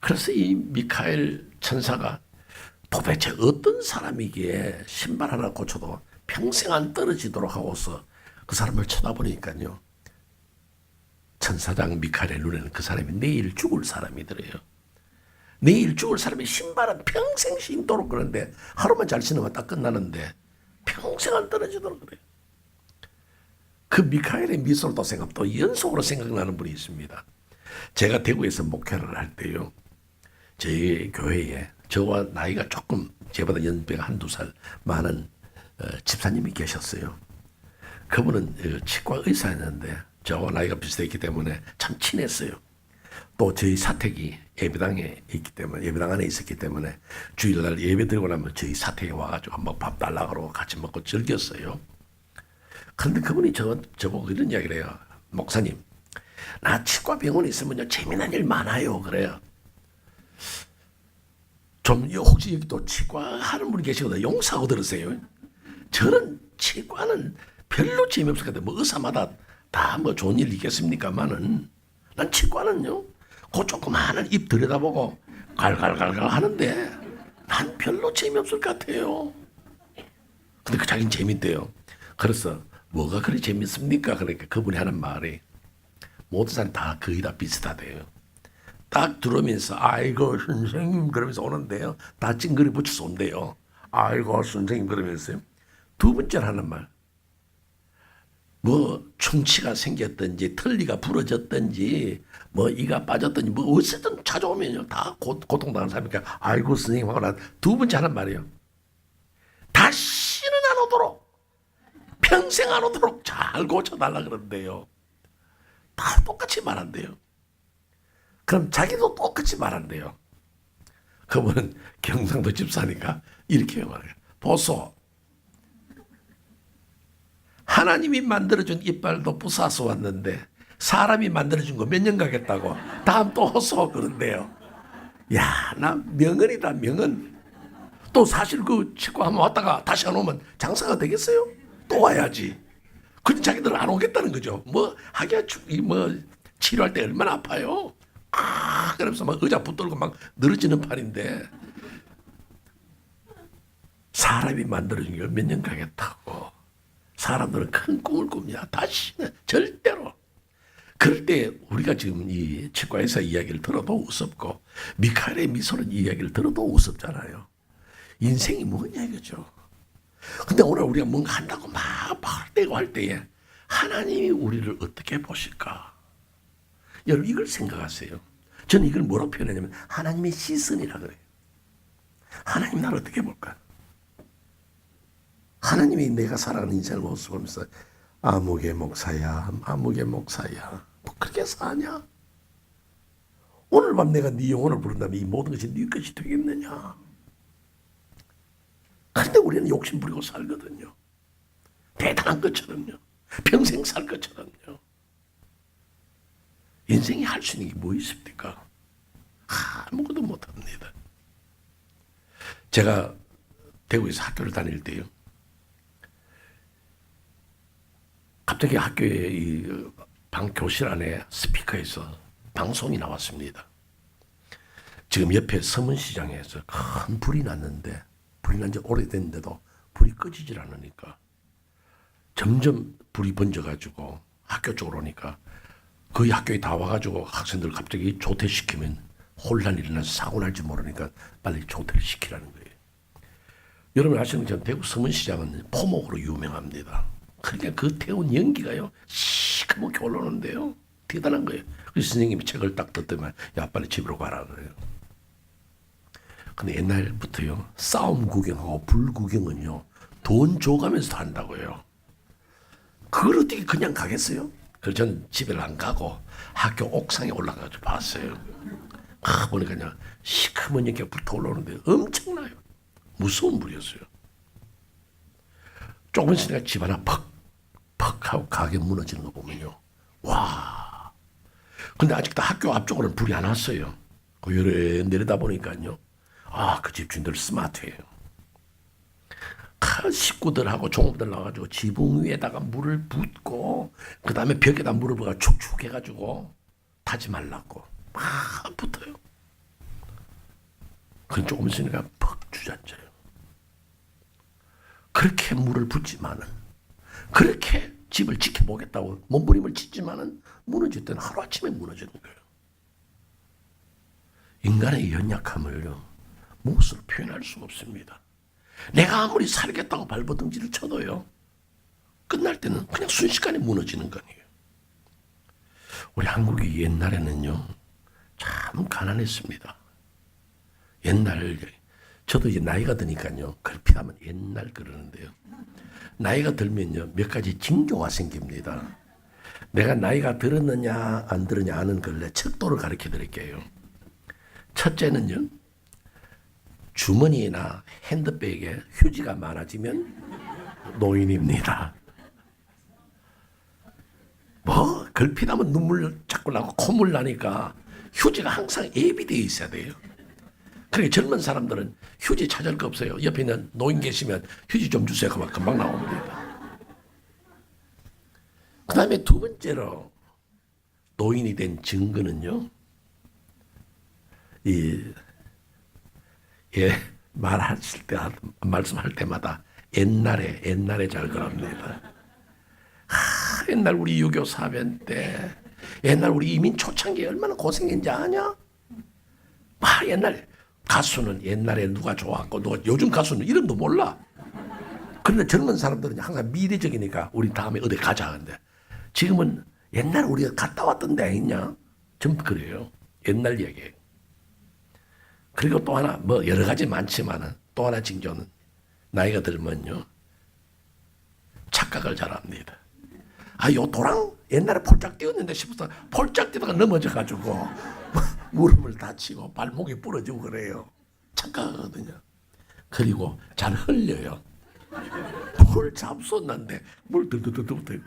그래서 이 미카엘 천사가 도대체 어떤 사람이기에 신발 하나 고쳐도 평생 안 떨어지도록 하고서 그 사람을 쳐다보니까요. 천사장 미카엘의 눈에는 그 사람이 내일 죽을 사람이더래요. 내일 죽을 사람이 신발은 평생 신도록 그러는데 하루만 잘 신으면 딱 끝나는데 평생 안 떨어지도록 그래요. 그 미카엘의 미소를 또 연속으로 생각나는 분이 있습니다. 제가 대구에서 목회를 할 때요. 저희 교회에 저와 나이가 조금 제보다 연배가 한두 살 많은 집사님이 계셨어요. 그분은 치과 의사였는데 저와 나이가 비슷했기 때문에 참 친했어요. 또 저희 사택이 예배당에 있기 때문에 예배당 안에 있었기 때문에 주일날 예배 드리고 나면 저희 사택에 와가지고 한번 밥 달라고 그러고 같이 먹고 즐겼어요. 그런데 그분이 저보고 이런 이야기를 해요. 목사님, 나 치과 병원에 있으면요 재미난 일 많아요. 그래요. 좀 혹시 여기 또 치과 하는 분이 계시거든요. 용서하고 들으세요. 저는 치과는 별로 재미없을 것 같아요. 뭐 의사마다 다 뭐 좋은 일 있겠습니까만은 난 치과는요. 그 조그마한 입 들여다보고 갈갈갈갈 하는데 난 별로 재미없을 것 같아요. 근데 그 자기는 재밌대요. 그래서 뭐가 그리 재밌습니까? 그러니까 그분이 하는 말이 모든 사람이 다 거의 다 비슷하대요. 딱 들어오면서 아이고 선생님 그러면서 오는데요. 다 찡그리 붙여서 온대요. 아이고 선생님 그러면서요. 두 번째로 하는 말. 뭐 충치가 생겼든지 털니가 부러졌든지 뭐 이가 빠졌든지 뭐 어쨌든 찾아오면요. 다 고통당하는 사람이니까 아이고 선생님 하고 난 두 번째 하는 말이에요. 다시는 안 오도록 평생 안 오도록 잘 고쳐달라 그러는데요. 다 똑같이 말한대요. 그럼 자기도 똑같이 말한대요. 그러면 경상도 집사니까 이렇게 말해요. 보소. 하나님이 만들어준 이빨도 부사서 왔는데 사람이 만들어준 거 몇 년 가겠다고 다음 또 호소 그런데요. 야, 나 명언이다 명언. 또 사실 그 치과 한번 왔다가 다시 안 오면 장사가 되겠어요? 또 와야지. 근데 자기들은 안 오겠다는 거죠. 뭐 하기야 뭐 치료할 때 얼마나 아파요. 그러면서 막 의자 붙들고 막 늘어지는 판인데 사람이 만들어준 게 몇 년 가겠다고. 사람들은 큰 꿈을 꿉니다. 다시는 절대로. 그럴 때 우리가 지금 이 치과의사 이야기를 들어도 우습고 미카엘의 미소는 이야기를 들어도 우습잖아요. 인생이 뭐냐 이거죠. 근데 오늘 우리가 뭔가 한다고 막 말대고 할 때에 하나님이 우리를 어떻게 보실까? 여러분 이걸 생각하세요. 저는 이걸 뭐라고 표현하냐면 하나님의 시선이라 그래요. 하나님 나를 어떻게 볼까? 하나님이 내가 살아가는 인생을 모습을 보면서 아무개 목사야 아무개 목사야 뭐 그렇게 사냐? 오늘 밤 내가 네 영혼을 부른다면 이 모든 것이 네 것이 되겠느냐? 그런데 우리는 욕심 부리고 살거든요. 대단한 것처럼요. 평생 살 것처럼요. 인생이 할 수 있는 게 뭐 있습니까? 아무것도 못합니다. 제가 대구에서 학교를 다닐 때요. 갑자기 학교에 이 방 교실 안에 스피커에서 방송이 나왔습니다. 지금 옆에 서문시장에서 큰 불이 났는데 불이 난 지 오래됐는데도 불이 꺼지질 않으니까 점점 불이 번져가지고 학교 쪽으로 오니까 거의 학교에 다 와가지고 학생들 갑자기 조퇴시키면 혼란이 일어나서 사고 날지 모르니까 빨리 조퇴를 시키라는 거예요. 여러분 아시는 것처럼 대구 서문시장은 포목으로 유명합니다. 그러니까 그 태운 연기가요 시커멓게 올라오는데요. 대단한 거예요. 그래서 선생님이 책을 딱 뜯더만 야 빨리 집으로 가라 그래요. 근데 옛날부터요 싸움 구경하고 불 구경은요 돈 줘가면서 한다고요. 그걸 어떻게 그냥 가겠어요? 그래서 저는 집에 안 가고 학교 옥상에 올라가서 봤어요. 보니까 그냥 시커먼 연기가 불타올라오는데 엄청나요. 무서운 불이었어요. 조금 있으니까 집 하나 퍽 하고 가게 무너지는 거 보면요. 와. 근데 아직도 학교 앞쪽으로는 불이 안 왔어요. 그 요래 내려다 보니까요. 그 집 주인들 스마트해요. 식구들하고 종업들 나와가지고 지붕 위에다가 물을 붓고 그 다음에 벽에다 물을 부어 축축 해가지고 타지 말라고 막 붙어요. 그건 조금 있으니까 퍽 주저앉아요. 그렇게 물을 붓지만은 그렇게 집을 지켜보겠다고 몸부림을 치지만은 무너질 때는 하루아침에 무너지는 거예요. 인간의 연약함을요 무엇으로 표현할 수 없습니다. 내가 아무리 살겠다고 발버둥지를 쳐도요 끝날 때는 그냥 순식간에 무너지는 거예요. 우리 한국이 옛날에는요 참 가난했습니다. 옛날 저도 이제 나이가 드니까요 걸핏하면 옛날 그러는데요. 나이가 들면요 몇 가지 징조가 생깁니다. 내가 나이가 들었느냐 안 들었느냐 아는 걸래 척도를 가르쳐 드릴게요. 첫째는요 주머니나 핸드백에 휴지가 많아지면 노인입니다. 뭐 걸핏하면 눈물 자꾸 나고 콧물 나니까 휴지가 항상 예비되어 있어야 돼요. 그러니까 젊은 사람들은 휴지 찾을 거 없어요. 옆에 있는 노인 계시면 휴지 좀 주세요. 그만 금방 나옵니다. 그 다음에 두 번째로 노인이 된 증거는요. 말하실 때, 말씀할 때마다 옛날에 잘 그럽니다. 옛날 우리 유교 사변 때, 옛날 우리 이민 초창기에 얼마나 고생했는지 아냐? 옛날 가수는 옛날에 누가 좋았고, 요즘 가수는 이름도 몰라. 그런데 젊은 사람들은 항상 미래적이니까 우리 다음에 어디 가자. 근데 지금은 옛날 우리가 갔다 왔던 데 아니냐? 전부 그래요. 옛날 얘기예요. 그리고 또 하나 뭐 여러 가지 많지만은 또 하나 징조는 나이가 들면요 착각을 잘합니다. 요 도랑 옛날에 폴짝 뛰었는데 싶어서 폴짝 뛰다가 넘어져가지고 무릎을 다치고 발목이 부러지고 그래요. 착각하거든요. 그리고 잘 흘려요. 물 잡수었는데 물 들들들들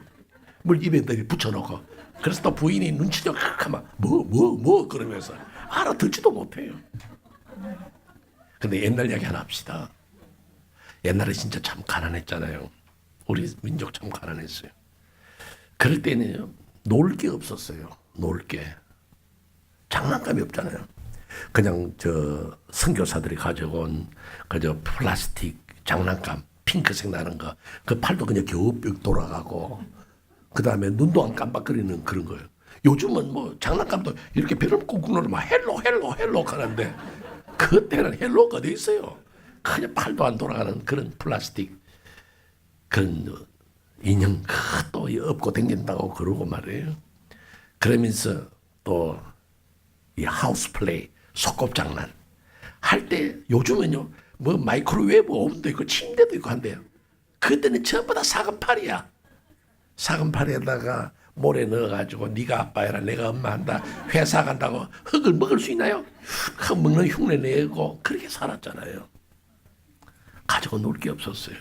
물 입에 붙여놓고 그래서 또 부인이 눈치를 하면 뭐 그러면서 알아듣지도 못해요. 근데 옛날 이야기 하나 합시다. 옛날에 진짜 참 가난했잖아요. 우리 민족 참 가난했어요. 그럴 때는요, 놀 게 없었어요. 놀 게. 장난감이 없잖아요. 그냥 저 선교사들이 가져온 그저 플라스틱 장난감, 핑크색 나는 거, 그 팔도 그냥 겨우 뿅 돌아가고, 그 다음에 눈도 안 깜빡거리는 그런 거예요. 요즘은 뭐 장난감도 이렇게 배를 꾹꾹 누르면 헬로 하는데, 그때는 헬로가 어디 있어요? 그냥 팔도 안 돌아가는 그런 플라스틱, 그런 인형 또 업고 댕긴다고 그러고 말이에요. 그러면서 또 이 하우스 플레이, 소꿉장난 할 때 요즘은요 뭐 마이크로웨이브 오븐도 있고 침대도 있고 한대요. 그때는 전부 다 사근팔이야. 사근팔에다가 모래 넣어가지고 네가 아빠해라 내가 엄마 한다. 회사 간다고 흙을 먹을 수 있나요? 흙 먹는 흉내 내고 그렇게 살았잖아요. 가지고 놀 게 없었어요.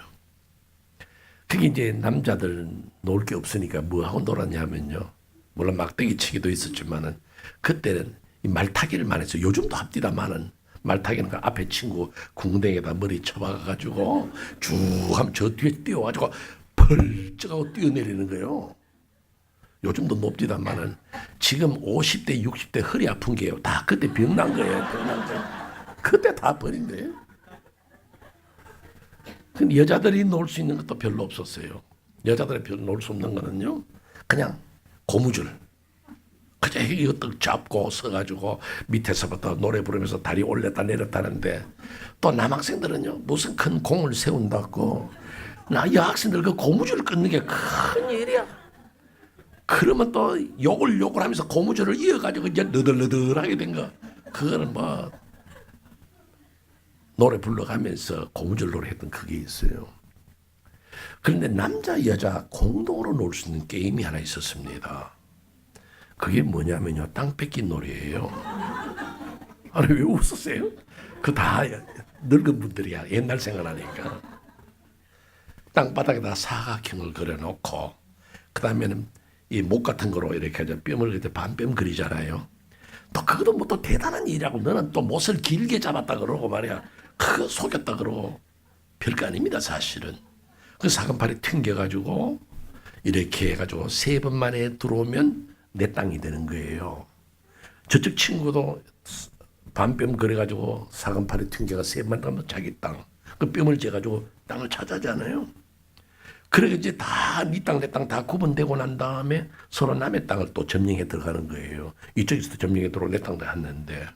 그게 이제 남자들 놀 게 없으니까 뭐 하고 놀았냐면요. 물론 막대기 치기도 있었지만은 그때는 이 말타기를 많이 했어요. 요즘도 합디다마는 말타기는 그 앞에 친구 궁뎅이에다 머리 쳐박아가지고 쭉 하면 저 뒤에 뛰어가지고 벌쩍하고 뛰어내리는 거예요. 요즘도 높디다마는 지금 50대, 60대 허리 아픈 게요. 다 그때 병난 거예요. 그때 다 버린 거예요. 근데 여자들이 놀 수 있는 것도 별로 없었어요. 여자들이 별로 놀 수 없는 거는요. 그냥 고무줄. 그저 이거 떡 잡고 서가지고 밑에서부터 노래 부르면서 다리 올렸다 내렸다 하는데 또 남학생들은요. 무슨 큰 공을 세운다고 나 여학생들 그 고무줄을 끊는 게 큰 일이야. 그러면 또 욕을 하면서 고무줄을 이어가지고 이제 너덜너덜하게 된 거. 그거는 뭐 노래 불러가면서 고무줄 노래 했던 그게 있어요. 그런데 남자 여자 공동으로 놀 수 있는 게임이 하나 있었습니다. 그게 뭐냐면요. 땅 뺏기 놀이에요. 아니 왜 웃으세요? 그 다 늙은 분들이야. 옛날 생각나니까. 땅바닥에다 사각형을 그려놓고 그 다음에는 이 목 같은 거로 이렇게 해서 뼘을 이렇게 반뼘 그리잖아요. 또 그것도 뭐 또 대단한 일이라고 너는 또 못을 길게 잡았다 그러고 말이야. 그거 속였다 그러고 별거 아닙니다 사실은. 그 사근팔이 튕겨가지고 이렇게 해가지고 3번 만에 들어오면 내 땅이 되는 거예요. 저쪽 친구도 반뼘 그래가지고 사근팔이 튕겨가 3번 가면 자기 땅. 그 뼘을 재가지고 땅을 차지하잖아요. 그래서 이제 다 네 땅 내 땅 다 구분되고 난 다음에 서로 남의 땅을 또 점령해 들어가는 거예요. 이쪽에서도 점령해 들어오고 내 땅도 했는데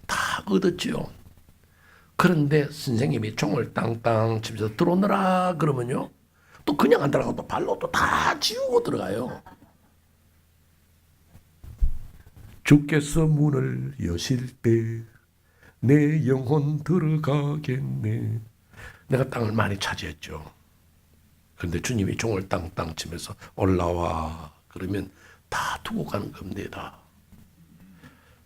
다 얻었지요. 그런데 선생님이 종을 땅땅 치면서 들어오너라 그러면요. 또 그냥 안 들어가고 또 발로 또 다 지우고 들어가요. 주께서 문을 여실 때 내 영혼 들어가겠네. 내가 땅을 많이 차지했죠. 그런데 주님이 종을 땅땅 치면서 올라와 그러면 다 두고 가는 겁니다.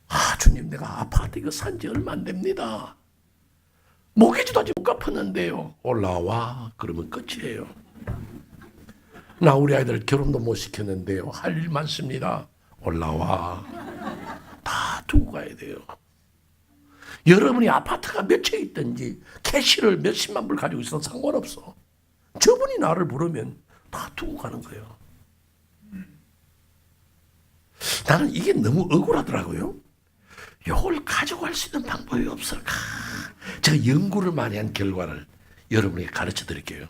아 주님 내가 아파트 이거 산 지 얼마 안 됩니다. 모기지도 아직 못 갚았는데요. 올라와 그러면 끝이에요. 나 우리 아이들 결혼도 못 시켰는데요. 할 일 많습니다. 올라와. 다 두고 가야 돼요. 여러분이 아파트가 몇 채 있든지 캐시를 몇십만 불 가지고 있어도 상관없어. 저분이 나를 부르면 다 두고 가는 거예요. 나는 이게 너무 억울하더라고요. 이걸 가지고 갈 수 있는 방법이 없을까? 제가 연구를 많이 한 결과를 여러분에게 가르쳐 드릴게요.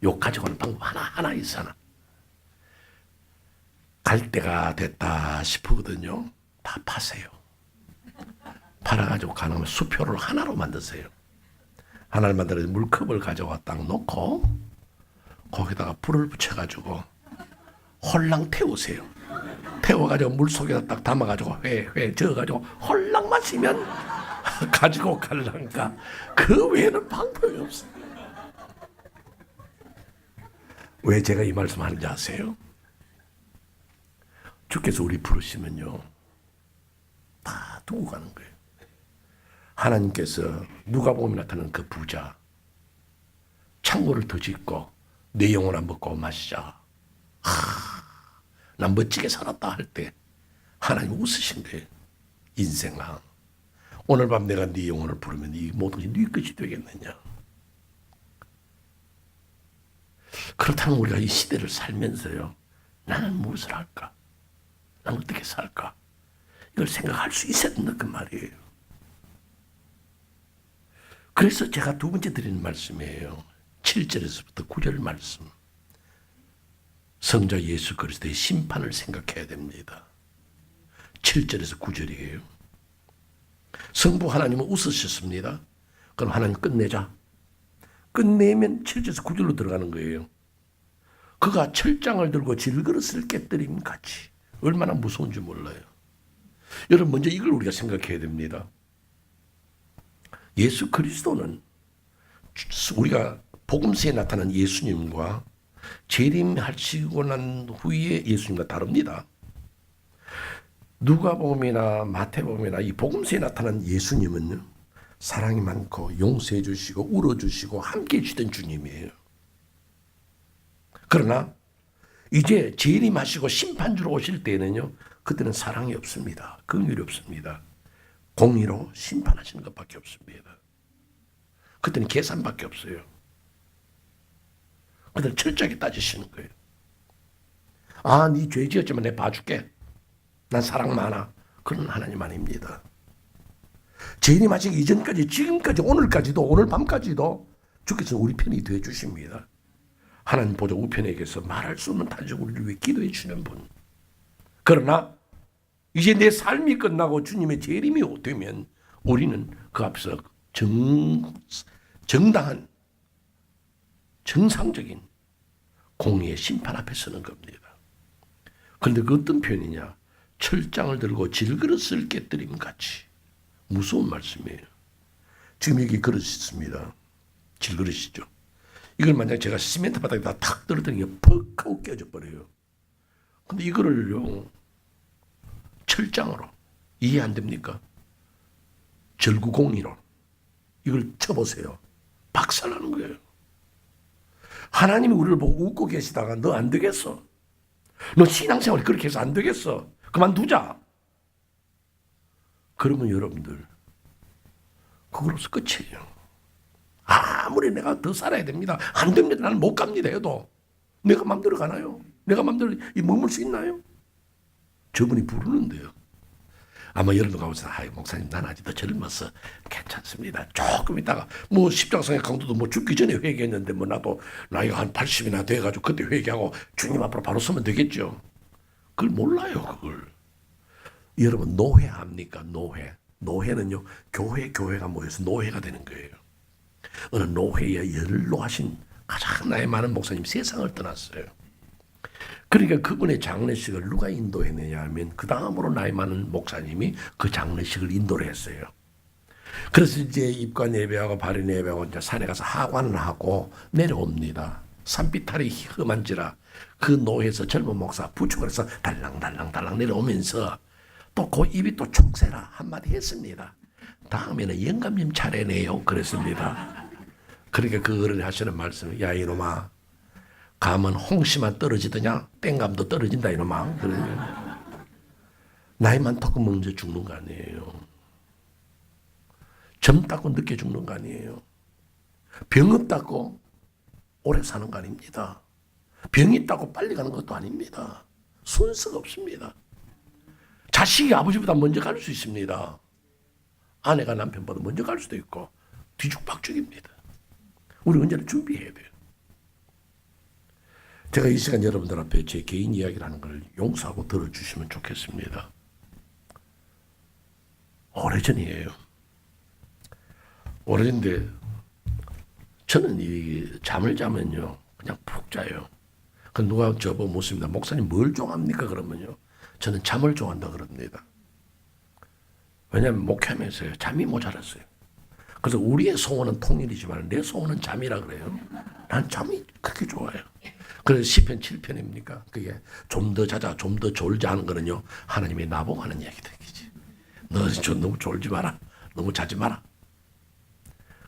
요 가지고 가는 방법 하나 있어. 갈 때가 됐다 싶거든요. 다 파세요. 팔아가지고 가능하면 수표를 하나로 만드세요. 하나를 만들어서 물컵을 가져와 딱 놓고 거기다가 불을 붙여가지고 홀랑 태우세요. 태워가지고 물속에다 딱 담아가지고 회 저어가지고 홀랑 마시면 가지고 갈란가. 그 외에는 방법이 없어요. 왜 제가 이 말씀 하는지 아세요? 주께서 우리 부르시면요, 다 두고 가는 거예요. 하나님께서 누가복음에 나타나는 그 부자, 창고를 더 짓고 내 영혼아 먹고 마시자. 난 멋지게 살았다 할 때 하나님 웃으신 거예요. 인생아, 오늘 밤 내가 네 영혼을 부르면 이 모든 것이 네 것이 되겠느냐. 그렇다면 우리가 이 시대를 살면서요, 나는 무엇을 할까? 난 어떻게 살까? 이걸 생각할 수 있어야 된다 그 말이에요. 그래서 제가 두 번째 드리는 말씀이에요. 7절에서부터 9절 말씀. 성자 예수 그리스도의 심판을 생각해야 됩니다. 7절에서 9절이에요. 성부 하나님은 웃으셨습니다. 그럼 하나님 끝내자. 끝내면 7절에서 9절로 들어가는 거예요. 그가 철장을 들고 질그릇을 깨뜨림 같이. 얼마나 무서운지 몰라요. 여러분, 먼저 이걸 우리가 생각해야 됩니다. 예수 그리스도는 우리가 복음서에 나타난 예수님과 재림하시고 난 후에 예수님과 다릅니다. 누가복음이나 마태복음이나 이 복음서에 나타난 예수님은 사랑이 많고 용서해 주시고 울어 주시고 함께 해주시던 주님이에요. 그러나 이제 재림하시고 심판주로 오실 때에는요, 그때는 사랑이 없습니다. 긍휼이 없습니다. 공의로 심판하시는 것밖에 없습니다. 그때는 계산밖에 없어요. 그때는 철저하게 따지시는 거예요. 아, 네 죄 지었지만 내가 봐줄게. 난 사랑 많아. 그런 하나님 아닙니다. 재림하시기 이전까지, 지금까지, 오늘까지도, 오늘 밤까지도 주께서 우리 편이 되어 주십니다. 하나님 보좌 우편에 계서 말할 수 없는 탄식 우리를 위해 기도해 주시는 분. 그러나 이제 내 삶이 끝나고 주님의 재림이 되면 우리는 그 앞에서 정당한 정상적인 공의의 심판 앞에 서는 겁니다. 그런데 그 어떤 표현이냐? 철장을 들고 질그릇을 깨뜨림 같이. 무서운 말씀이에요. 지금 여기 그릇이 있습니다. 질그릇이죠. 이걸 만약 제가 시멘트 바닥에다 탁 떨어뜨리면 퍽 하고 깨져 버려요. 근데 이거를요, 철장으로 이해 안 됩니까? 절구공이로 이걸 쳐보세요. 박살나는 거예요. 하나님이 우리를 보고 웃고 계시다가 너 안 되겠어. 너 신앙생활이 그렇게 해서 안 되겠어. 그만두자. 그러면 여러분들 그걸로서 끝이에요. 아무리 내가 더 살아야 됩니다. 안 됩니다. 나는 못 갑니다 해도 내가 마음대로 가나요? 내가 마음대로 머물 수 있나요? 저분이 부르는데요. 아마 여러분 가보세요. 아이, 목사님, 난 아직 더 젊어서 괜찮습니다. 조금 있다가 뭐 십자가성의 강도도 뭐 죽기 전에 회개했는데 뭐 나도 나이가 한 80이나 돼가지고 그때 회개하고 주님 앞으로 바로 서면 되겠죠. 그걸 몰라요. 그걸. 여러분, 노회 압니까? 노회. 노회는요, 교회가 모여서 노회가 되는 거예요. 어느 노회에 연로하신 가장 나이 많은 목사님 세상을 떠났어요. 그러니까 그분의 장례식을 누가 인도했느냐 하면 그 다음으로 나이 많은 목사님이 그 장례식을 인도를 했어요. 그래서 이제 입관 예배하고 발인 예배하고 이제 산에 가서 하관을 하고 내려옵니다. 산비탈이 험한지라 그 노회에서 젊은 목사 부축을 해서 달랑달랑 내려오면서 또 그 입이 또 촉새라 한마디 했습니다. 다음에는 영감님 차례네요. 그랬습니다. 그러니까 그 어른이 하시는 말씀은, 야 이놈아, 감은 홍시만 떨어지더냐 땡감도 떨어진다 이놈아. 그러면 나이 많다고 먼저 죽는 거 아니에요. 젊다고 늦게 죽는 거 아니에요. 병 없다고 오래 사는 거 아닙니다. 병이 있다고 빨리 가는 것도 아닙니다. 순서가 없습니다. 자식이 아버지보다 먼저 갈 수 있습니다. 아내가 남편보다 먼저 갈 수도 있고 뒤죽박죽입니다. 우리 언제나 준비해야 돼요. 제가 이 시간 여러분들 앞에 제 개인 이야기를 하는 걸 용서하고 들어주시면 좋겠습니다. 오래전이에요. 오래전인데 저는 이 잠을 자면요 그냥 푹 자요. 그 누가 저보고 묻습니다. 목사님 뭘 좋아합니까? 그러면요 저는 잠을 좋아한다 그럽니다. 왜냐하면 목회하면서요 잠이 모자랐어요. 그래서 우리의 소원은 통일이지만 내 소원은 잠이라 그래요. 난 잠이 그렇게 좋아요. 그래서 시편 7편입니까? 그게 좀 더 자자, 좀 더 졸자 하는 거는요, 하나님이 나보고 하는 얘기다. 너 너무 졸지 마라. 너무 자지 마라.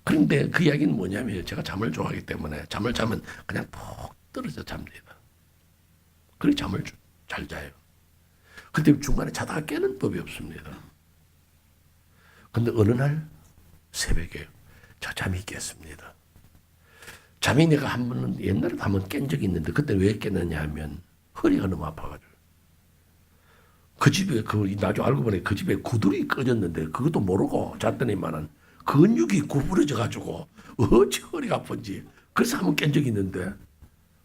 그런데 그 이야기는 뭐냐면 제가 잠을 좋아하기 때문에 잠을 자면 그냥 푹 떨어져 잡니다. 그렇게 잠을 잘 자요. 근데 중간에 자다가 깨는 법이 없습니다. 근데 어느 날 새벽에 저 잠이 깼습니다. 잠이 내가 한 번은 옛날에도 한 번 깬 적이 있는데 그때 왜 깼느냐 하면 허리가 너무 아파가지고 그 집에 나중에 알고 보니 그 집에 구들이 꺼졌는데 그것도 모르고 잤더니만은 근육이 구부러져 가지고 어찌 허리가 아픈지 그래서 한 번 깬 적이 있는데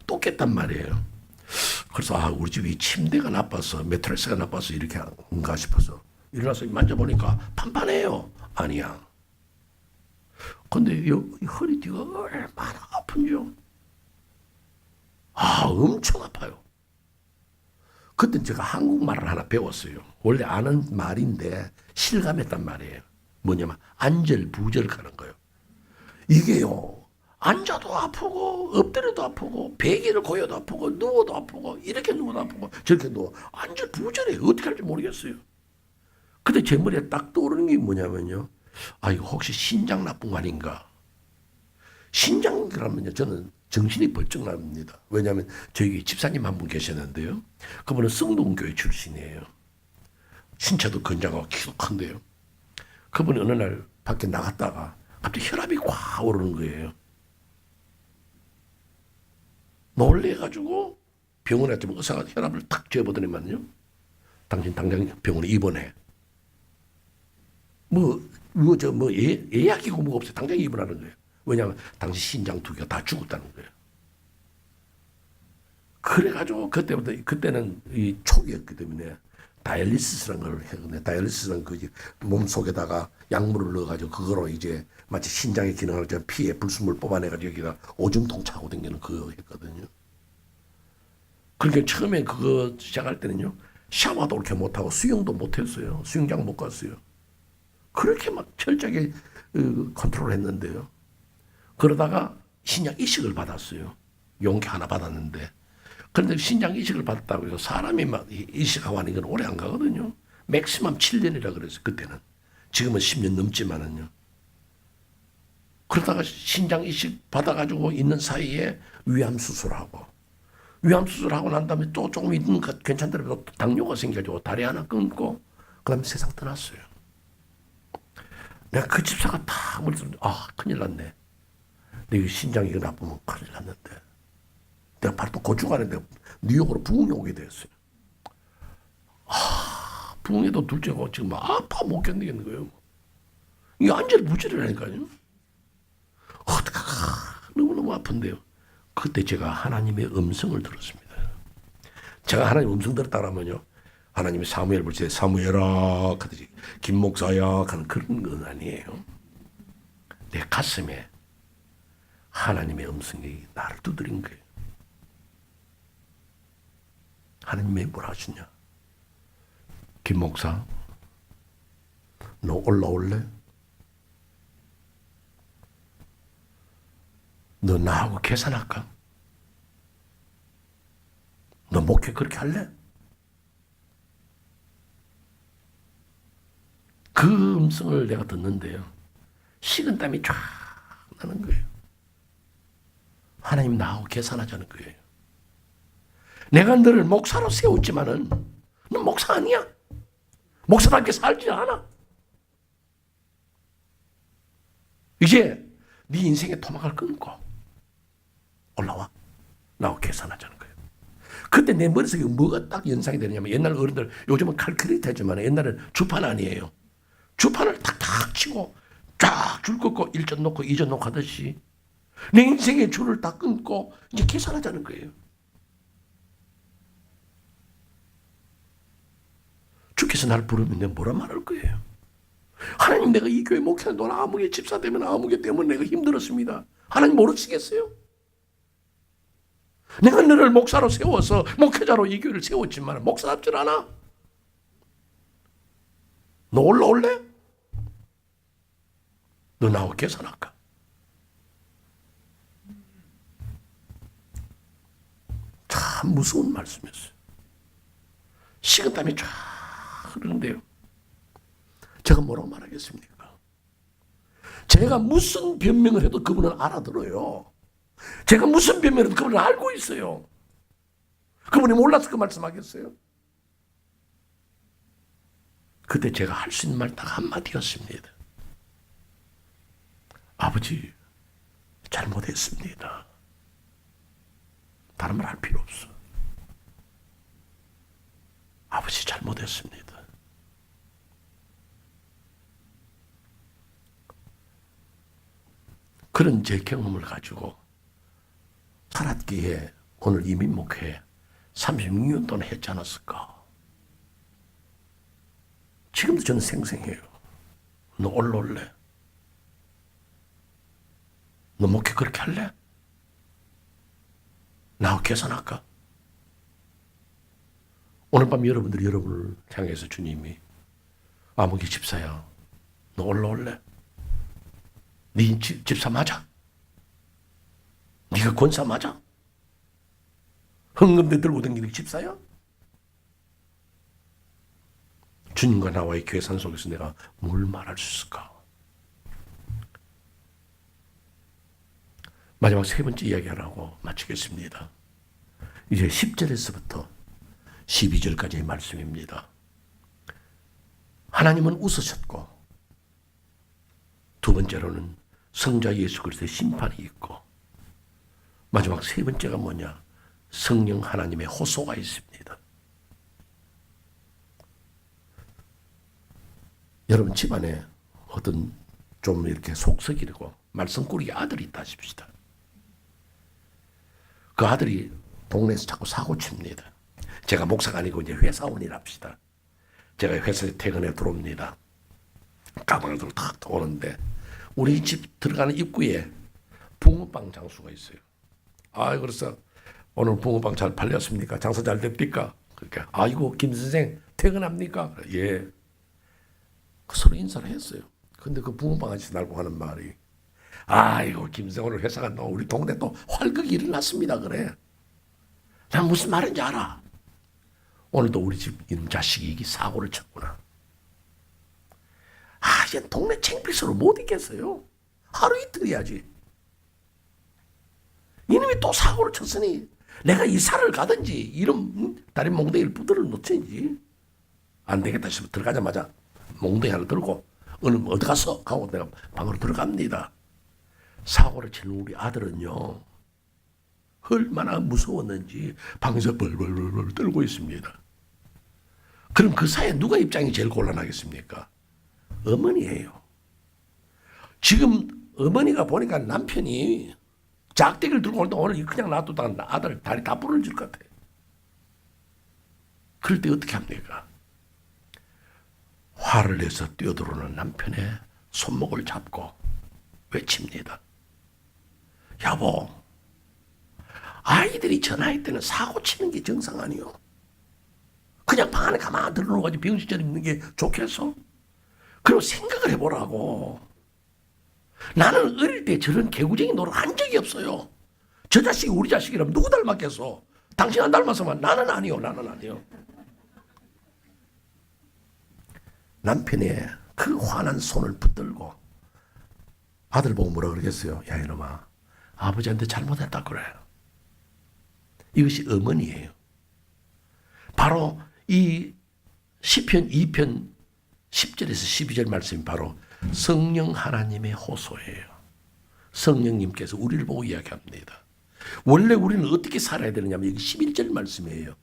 또 깼단 말이에요. 그래서 우리 집이 침대가 나빠서 매트리스가 나빠서 이렇게 한가 싶어서 일어나서 만져보니까 판판해요. 아니야. 근데 이 허리띠가 얼마나 아픈지요. 엄청 아파요. 그때 제가 한국말을 하나 배웠어요. 원래 아는 말인데 실감했단 말이에요. 뭐냐면 안절부절 가는 거예요. 이게요. 앉아도 아프고 엎드려도 아프고 베개를 고여도 아프고 누워도 아프고 이렇게 누워도 아프고 저렇게 누워 안절부절해요. 어떻게 할지 모르겠어요. 근데 제 머리에 딱 떠오르는 게 뭐냐면요. 이거 혹시 신장 나쁜 거 아닌가? 신장 그러면요. 저는 정신이 벌쩍 납니다. 왜냐하면 저희 집사님 한 분 계셨는데요. 그분은 성동교회 출신이에요. 신체도 건장하고 키도 큰데요. 그분이 어느 날 밖에 나갔다가 갑자기 혈압이 확 오르는 거예요. 놀래가지고 병원에 갔더니 의사가 혈압을 탁 재보더니만요. 당신 당장 병원에 입원해. 예약이고 뭐가 없어요. 당장 입원하는 거예요. 왜냐하면 당신 신장 두 개가 다 죽었다는 거예요. 그래가지고 그때는 이 초기였기 때문에 다이얼리시스라는 걸 했거든요. 다이얼리시스는 몸 속에다가 약물을 넣어가지고 그거로 이제 마치 신장의 기능을 피에 불순물 뽑아내가지고 여기다 오줌통 차고 다니는 그거 했거든요. 그러니까 처음에 그거 시작할 때는요. 샤워도 그렇게 못하고 수영도 못했어요. 수영장 못 갔어요. 그렇게 막 철저하게 컨트롤 했는데요. 그러다가 신장 이식을 받았어요. 용기 하나 받았는데. 그런데 신장 이식을 받았다고 해서 사람이 막 이식하고 하는 건 오래 안 가거든요. 맥시멈 7년이라 그랬어요. 그때는. 지금은 10년 넘지만은요. 그러다가 신장 이식 받아가지고 있는 사이에 위암 수술하고 위암 수술하고 난 다음에 또 조금 있는 괜찮더라도 당뇨가 생겨가지고 다리 하나 끊고 그다음에 세상 떠났어요. 내가 그 집사가 다 머릿속에 큰일 났네. 내 신장이 이거 나쁘면 큰일 났는데. 내가 바로 또 고주간에 내가 뉴욕으로 부흥에 오게 됐어요. 부흥에도 둘째고 지금 아파 못 견디겠는 거예요. 이게 안절부절이라니까요. 너무너무 아픈데요. 그때 제가 하나님의 음성을 들었습니다. 제가 하나님 음성 들었다 그러면요. 하나님이 사무엘 볼 때 사무엘아 하듯이 김 목사야 하는 그런 건 아니에요. 내 가슴에 하나님의 음성이 나를 두드린 거예요. 하나님이 뭐라 하시냐? 김 목사, 너 올라올래? 너 나하고 계산할까? 너 목회 그렇게 할래? 그 음성을 내가 듣는데요. 식은땀이 쫙 나는 거예요. 하나님 나하고 계산하자는 거예요. 내가 너를 목사로 세웠지만은 넌 목사 아니야. 목사답게 살지 않아. 이제 네 인생의 토막을 끊고 올라와. 나하고 계산하자는 거예요. 그때 내 머릿속에 뭐가 딱 연상이 되느냐면 옛날 어른들 요즘은 칼큘레이터 하지만 옛날에는 주판 아니에요. 주판을 탁탁 치고 쫙 줄 긋고 1전 놓고 2전 놓고 하듯이 내 인생의 줄을 다 끊고 이제 계산하자는 거예요. 주께서 나를 부르면 내가 뭐라 말할 거예요? 하나님 내가 이 교회 목회하는 동안 아무개 집사 때문에 아무개 때문에 내가 힘들었습니다. 하나님 모르시겠어요? 내가 너를 목사로 세워서 목회자로 이 교회를 세웠지만 목사답질 않아. 너 올라올래? 너 나하고 계산할까? 참 무서운 말씀이었어요. 식은땀이 쫙 흐르는데요. 제가 뭐라고 말하겠습니까? 제가 무슨 변명을 해도 그분은 알아들어요. 제가 무슨 변명을 해도 그분은 알고 있어요. 그분이 몰라서 그 말씀하겠어요? 그때 제가 할 수 있는 말 딱 한마디였습니다. 아버지, 잘못했습니다. 다른 말 할 필요 없어. 아버지, 잘못했습니다. 그런 제 경험을 가지고 살았기에 오늘 이민 목회 36년 동안 했지 않았을까? 지금도 저는 생생해요. 너 올라올래? 너 목회 그렇게 할래? 나하고 계산할까? 오늘 밤 여러분을 향해서 주님이 아무개 집사야, 너 올라올래? 네 집사 맞아? 네가 권사 맞아? 헌금대 들고 다니는 집사야? 주님과 나와의 계산 속에서 내가 뭘 말할 수 있을까? 마지막 세 번째 이야기하라고 마치겠습니다. 이제 10절에서부터 12절까지의 말씀입니다. 하나님은 웃으셨고, 두 번째로는 성자 예수 그리스도의 심판이 있고, 마지막 세 번째가 뭐냐? 성령 하나님의 호소가 있습니다. 여러분 집안에 어떤 좀 이렇게 속썩이고 말썽꾸러기 아들이 있다 싶시다. 그 아들이 동네에서 자꾸 사고 칩니다. 제가 목사가 아니고 이제 회사원이랍시다. 제가 회사에 퇴근해 들어옵니다. 가방을 들고 탁 오는데 우리 집 들어가는 입구에 붕어빵 장수가 있어요. 그래서 오늘 붕어빵 잘 팔렸습니까? 장사 잘 됩니까? 그러니까 아이고 김 선생 퇴근합니까? 예. 서로 인사를 했어요. 근데 그 붕어빵 아저씨 날고 하는 말이 아이고 김 선생 오늘 회사 간다고 우리 동네 또 활극이 일어났습니다 그래. 난 무슨 말인지 알아. 오늘도 우리 집 이놈 자식이 사고를 쳤구나. 얘 동네 창피서로 못 있겠어요. 하루 이틀 해야지. 이놈이 또 사고를 쳤으니 내가 이사를 가든지 이런 다리 몽둥이를 부들어 놓든지 안 되겠다 싶어 들어가자마자 몽둥이 하나 들고 어디 갔어? 하고 내가 방으로 들어갑니다. 사고를 친 우리 아들은요 얼마나 무서웠는지 방에서 벌벌벌 떨고 있습니다. 그럼 그 사이에 누가 입장이 제일 곤란하겠습니까? 어머니예요. 지금 어머니가 보니까 남편이 작대기를 들고 오는데 오늘 그냥 놔두다가 아들 다리 다 부러질 것 같아요. 그럴 때 어떻게 합니까? 화를 내서 뛰어들어오는 남편의 손목을 잡고 외칩니다. 여보, 아이들이 저 나이 때는 사고 치는 게 정상 아니요. 그냥 방 안에 가만히 들어놓아가지고 병실처럼 있는 게 좋겠어? 그리고 생각을 해보라고. 나는 어릴 때 저런 개구쟁이 노릇 한 적이 없어요. 저 자식이 우리 자식이라면 누구 닮았겠어? 당신 안 닮았으면 나는 아니요. 남편의 그 환한 손을 붙들고 아들 보고 뭐라 그러겠어요? 야 이놈아, 아버지한테 잘못했다 그래. 이것이 어머니예요. 바로 이 시편 2편 10절에서 12절 말씀이 바로 성령 하나님의 호소예요. 성령님께서 우리를 보고 이야기합니다. 원래 우리는 어떻게 살아야 되느냐면 여기 11절 말씀이에요.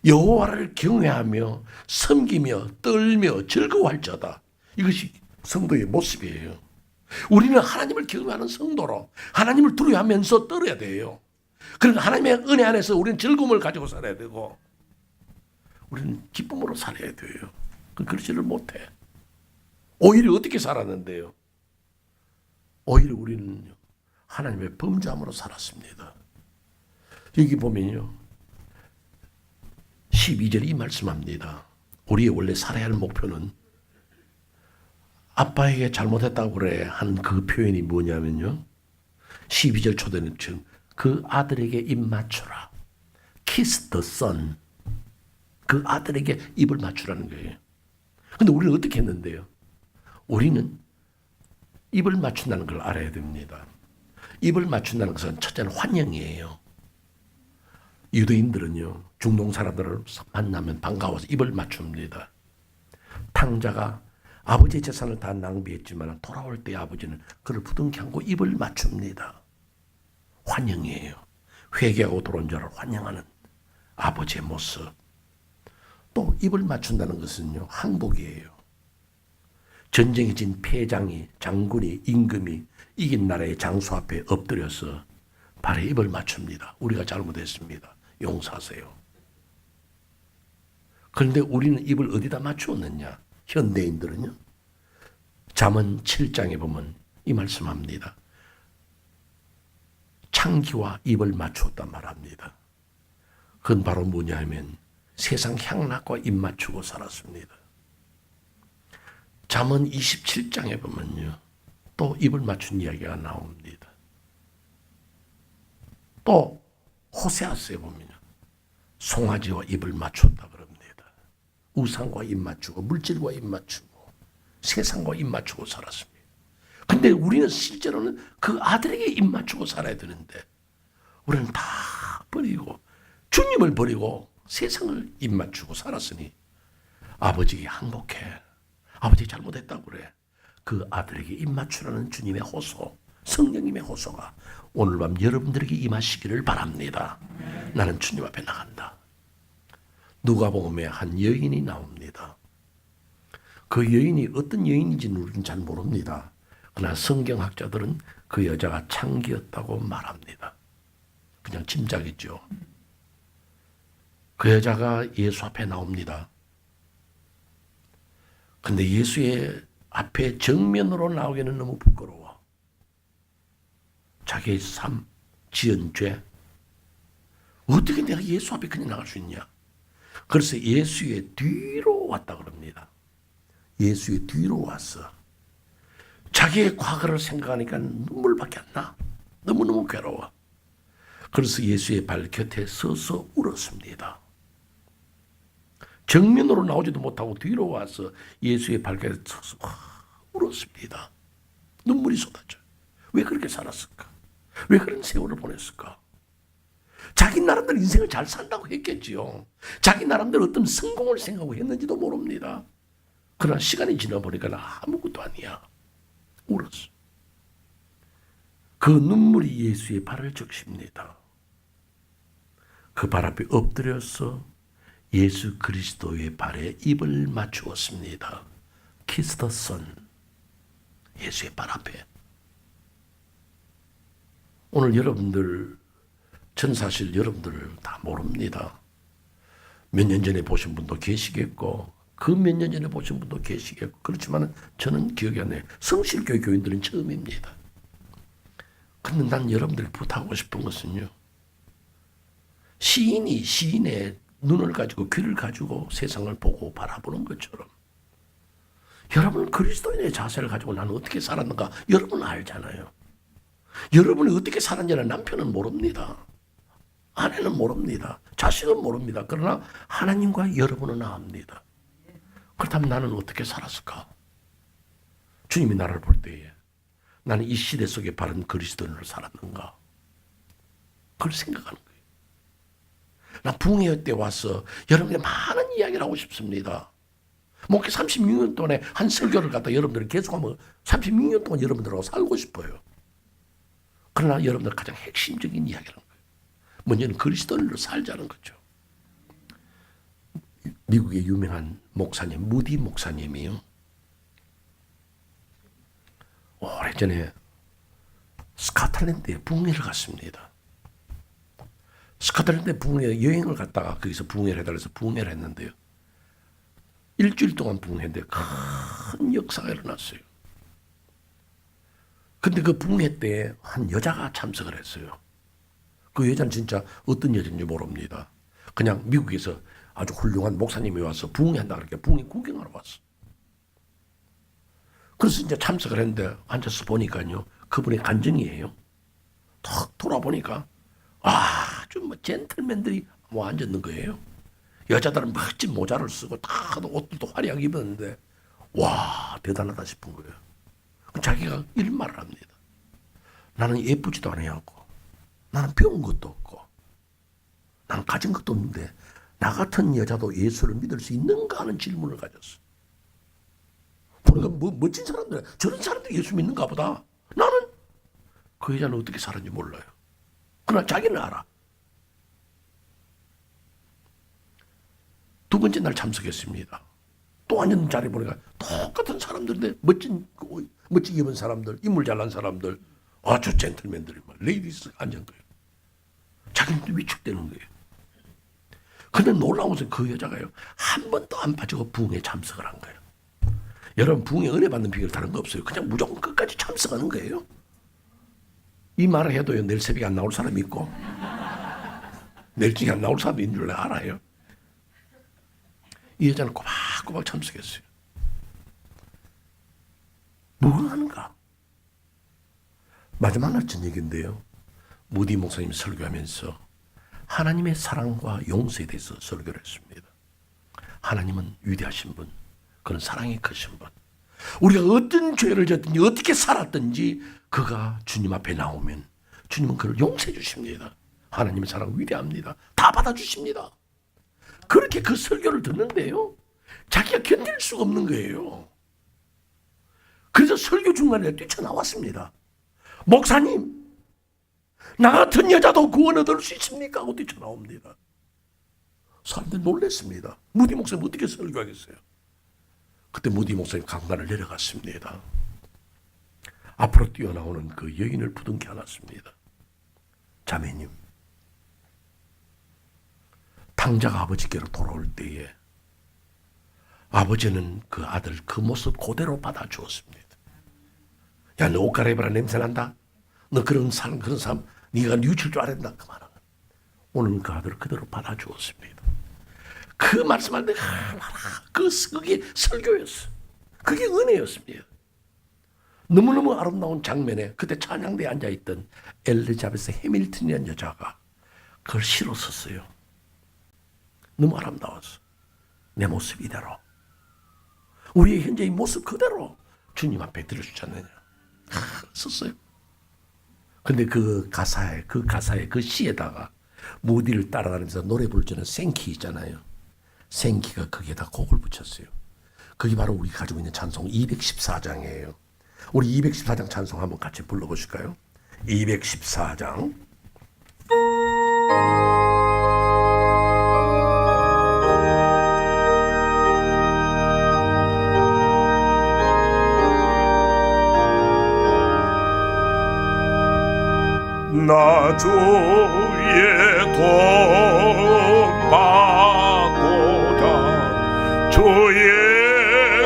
여호와를 경외하며 섬기며 떨며 즐거워할 자다. 이것이 성도의 모습이에요. 우리는 하나님을 경외하는 성도로 하나님을 두려워하면서 떨어야 돼요. 그러니까 하나님의 은혜 안에서 우리는 즐거움을 가지고 살아야 되고 우리는 기쁨으로 살아야 돼요. 그렇지를 못해. 오히려 어떻게 살았는데요? 오히려 우리는 하나님의 범죄함으로 살았습니다. 여기 보면요 12절이 말씀합니다. 우리의 원래 살아야 할 목표는 아빠에게 잘못했다고 그래 한 그 표현이 뭐냐면요 12절 초대는 그 아들에게 입 맞춰라. kiss the son. 그 아들에게 입을 맞추라는 거예요. 근데 우리는 어떻게 했는데요? 우리는 입을 맞춘다는 걸 알아야 됩니다. 입을 맞춘다는 것은 첫째는 환영이에요. 유대인들은요, 중동 사람들을 만나면 반가워서 입을 맞춥니다. 탕자가 아버지의 재산을 다 낭비했지만 돌아올 때 아버지는 그를 부둥켜 안고 입을 맞춥니다. 환영이에요. 회개하고 돌아온 자를 환영하는 아버지의 모습. 또 입을 맞춘다는 것은요, 항복이에요. 전쟁에 진 패장이, 장군이, 임금이 이긴 나라의 장수 앞에 엎드려서 발에 입을 맞춥니다. 우리가 잘못했습니다. 용서하세요. 그런데 우리는 입을 어디다 맞추었느냐? 현대인들은요. 잠언 7장에 보면 이 말씀합니다. 창기와 입을 맞추었단 말합니다. 그건 바로 뭐냐 하면 세상 향락과 입 맞추고 살았습니다. 잠언 27장에 보면요. 또 입을 맞춘 이야기가 나옵니다. 또 호세아스에 보면요. 송아지와 입을 맞췄다 그럽니다. 우상과 입 맞추고 물질과 입 맞추고 세상과 입 맞추고 살았습니다. 근데 우리는 실제로는 그 아들에게 입 맞추고 살아야 되는데 우리는 다 버리고 주님을 버리고 세상을 입 맞추고 살았으니 아버지에게 항복해. 아버지 잘못했다고 그래. 그 아들에게 입 맞추라는 주님의 호소, 성령님의 호소가 오늘 밤 여러분들에게 임하시기를 바랍니다. 나는 주님 앞에 나간다. 누가복음에 한 여인이 나옵니다. 그 여인이 어떤 여인인지는 우리는 잘 모릅니다. 그러나 성경학자들은 그 여자가 창기였다고 말합니다. 그냥 짐작이죠. 그 여자가 예수 앞에 나옵니다. 근데 예수의 앞에 정면으로 나오기는 너무 부끄러워. 자기의 삶, 지은 죄. 어떻게 내가 예수 앞에 그냥 나갈 수 있냐? 그래서 예수의 뒤로 왔다 그럽니다. 예수의 뒤로 왔어. 자기의 과거를 생각하니까 눈물밖에 안 나. 너무너무 괴로워. 그래서 예수의 발 곁에 서서 울었습니다. 정면으로 나오지도 못하고 뒤로 와서 예수의 발 곁에 서서 울었습니다. 눈물이 쏟아져. 왜 그렇게 살았을까? 왜 그런 세월을 보냈을까? 자기 나름대로 인생을 잘 산다고 했겠지요. 자기 나름대로 어떤 성공을 생각하고 했는지도 모릅니다. 그러나 시간이 지나보니까 아무것도 아니야. 울었어. 그 눈물이 예수의 발을 적십니다. 그 발 앞에 엎드려서 예수 그리스도의 발에 입을 맞추었습니다. Kiss the Son. 예수의 발 앞에. 오늘 여러분들, 전 사실 여러분들 다 모릅니다. 몇 년 전에 보신 분도 계시겠고 그 몇 년 전에 보신 분도 계시겠고 그렇지만 저는 기억이 안 나요. 성실교회 교인들은 처음입니다. 근데 난 여러분들이 부탁하고 싶은 것은요. 시인이 시인의 눈을 가지고 귀를 가지고 세상을 보고 바라보는 것처럼 여러분 그리스도인의 자세를 가지고 나는 어떻게 살았는가 여러분은 알잖아요. 여러분이 어떻게 살았냐는 남편은 모릅니다. 아내는 모릅니다. 자식은 모릅니다. 그러나 하나님과 여러분은 압니다. 그렇다면 나는 어떻게 살았을까? 주님이 나를 볼 때에 나는 이 시대 속에 바른 그리스도인으로 살았는가? 그걸 생각하는 거예요. 나 붕괴 때 와서 여러분에게 많은 이야기를 하고 싶습니다. 목회 36년 동안에 한 설교를 갖다 여러분들이 계속하면 36년 동안 여러분들하고 살고 싶어요. 그러나 여러분들 가장 핵심적인 이야기를 하는 거예요. 먼저는 그리스도인으로 살자는 거죠. 미국의 유명한 목사님, 무디 목사님이요. 오래전에 스코틀랜드에 붕괴를 갔습니다. 스코틀랜드 붕괴 여행을 갔다가 거기서 붕괴를 해달라 해서 붕괴를 했는데요. 일주일 동안 붕괴인데 큰 역사가 일어났어요. 근데 그 붕괴 때 한 여자가 참석을 했어요. 그 여자는 진짜 어떤 여자인지 모릅니다. 그냥 미국에서 아주 훌륭한 목사님이 와서 붕괴한다 그러니까 붕괴 구경하러 왔어. 그래서 이제 참석을 했는데 앉아서 보니까요. 그분의 간증이에요. 탁 돌아보니까 아주 뭐 젠틀맨들이 뭐 앉았는 거예요. 여자들은 멋진 모자를 쓰고 다 옷들도 화려하게 입었는데 와 대단하다 싶은 거예요. 자기가 이런 말을 합니다. 나는 예쁘지도 않고 나는 배운 것도 없고 나는 가진 것도 없는데 나 같은 여자도 예수를 믿을 수 있는가 하는 질문을 가졌어. 보니까 멋진 사람들, 저런 사람들이 예수 믿는가 보다. 나는 그 여자는 어떻게 살았는지 몰라요. 그러나 자기는 알아. 두 번째 날 참석했습니다. 또 앉은 자리에 보니까 똑같은 사람들인데 멋지게 입은 사람들, 인물 잘난 사람들, 아주 젠틀맨들이 막 레이디스 앉은 거예요. 자기는 위축되는 거예요. 근데 놀라운 것은 그 여자가요, 한 번도 안 빠지고 부흥에 참석을 한 거예요. 여러분, 부흥에 은혜 받는 비결 다른 거 없어요. 그냥 무조건 끝까지 참석하는 거예요. 이 말을 해도요, 내일 새벽에 안 나올 사람이 있고, 내일 중에 안 나올 사람이 있는 줄 알아요. 이 여자는 꼬박꼬박 참석했어요. 뭐 하는가? 마지막 날 저녁인데요, 무디 목사님이 설교하면서 하나님의 사랑과 용서에 대해서 설교를 했습니다. 하나님은 위대하신 분, 그는 사랑이 크신 분. 우리가 어떤 죄를 졌든지 어떻게 살았든지 그가 주님 앞에 나오면 주님은 그를 용서해 주십니다. 하나님의 사랑 위대합니다. 다 받아주십니다. 그렇게 그 설교를 듣는데요, 자기가 견딜 수가 없는 거예요. 그래서 설교 중간에 뛰쳐나왔습니다. 목사님, 나 같은 여자도 구원 얻을 수 있습니까? 하고 뛰쳐나옵니다. 사람들이 놀랐습니다. 무디 목사님 어떻게 설교하겠어요? 그때 무디 목사님 강단을 내려갔습니다. 앞으로 뛰어나오는 그 여인을 부둥켜 안았습니다. 자매님, 탕자가 아버지께로 돌아올 때에 아버지는 그 아들 그 모습 그대로 받아주었습니다. 야, 너 옷 갈아입어라, 냄새난다. 너 그런 사람 네가 뉘우칠 줄 알았다. 그 말은 오늘 그 아들을 그대로 받아주었습니다. 그 말씀할 때 그게 설교였어. 그게 은혜였습니다. 너무너무 아름다운 장면에 그때 찬양대에 앉아있던 엘리자베스 해밀턴이라는 여자가 그걸 실었었어요. 너무 아름다웠어. 내 모습 이대로, 우리의 현재의 모습 그대로 주님 앞에 들어주지 않느냐 썼어요. 근데 그 가사에 그 시에다가 무디를 따라다니면서 노래 부를 때는 생키 있잖아요. 생키가 거기에다 곡을 붙였어요. 그게 바로 우리 가지고 있는 찬송 214장이에요. 우리 214장 찬송 한번 같이 불러보실까요? 214장. 나 주의 도움 받고자 주의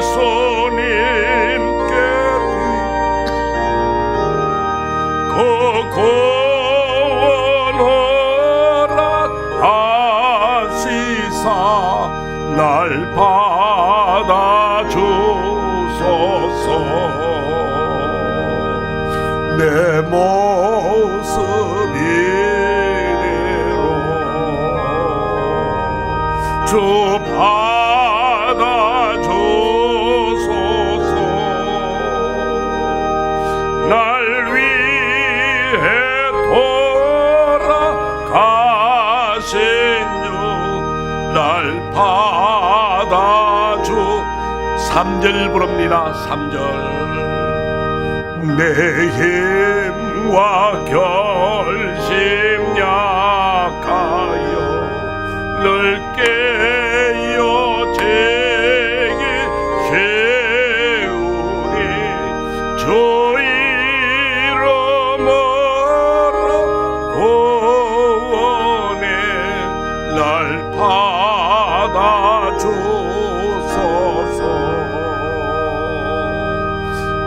손님께 그 구원 허락하시사 날 받아주소서. 내 모습 이대로 주 받아주소서. 날 위해 돌아가신 주 날 받아주. 3절 부릅니다. 3절. 내 힘과 결심 약하여 늘 깨어 제게 세우니 주 이름으로 구원해 날 받아주소서.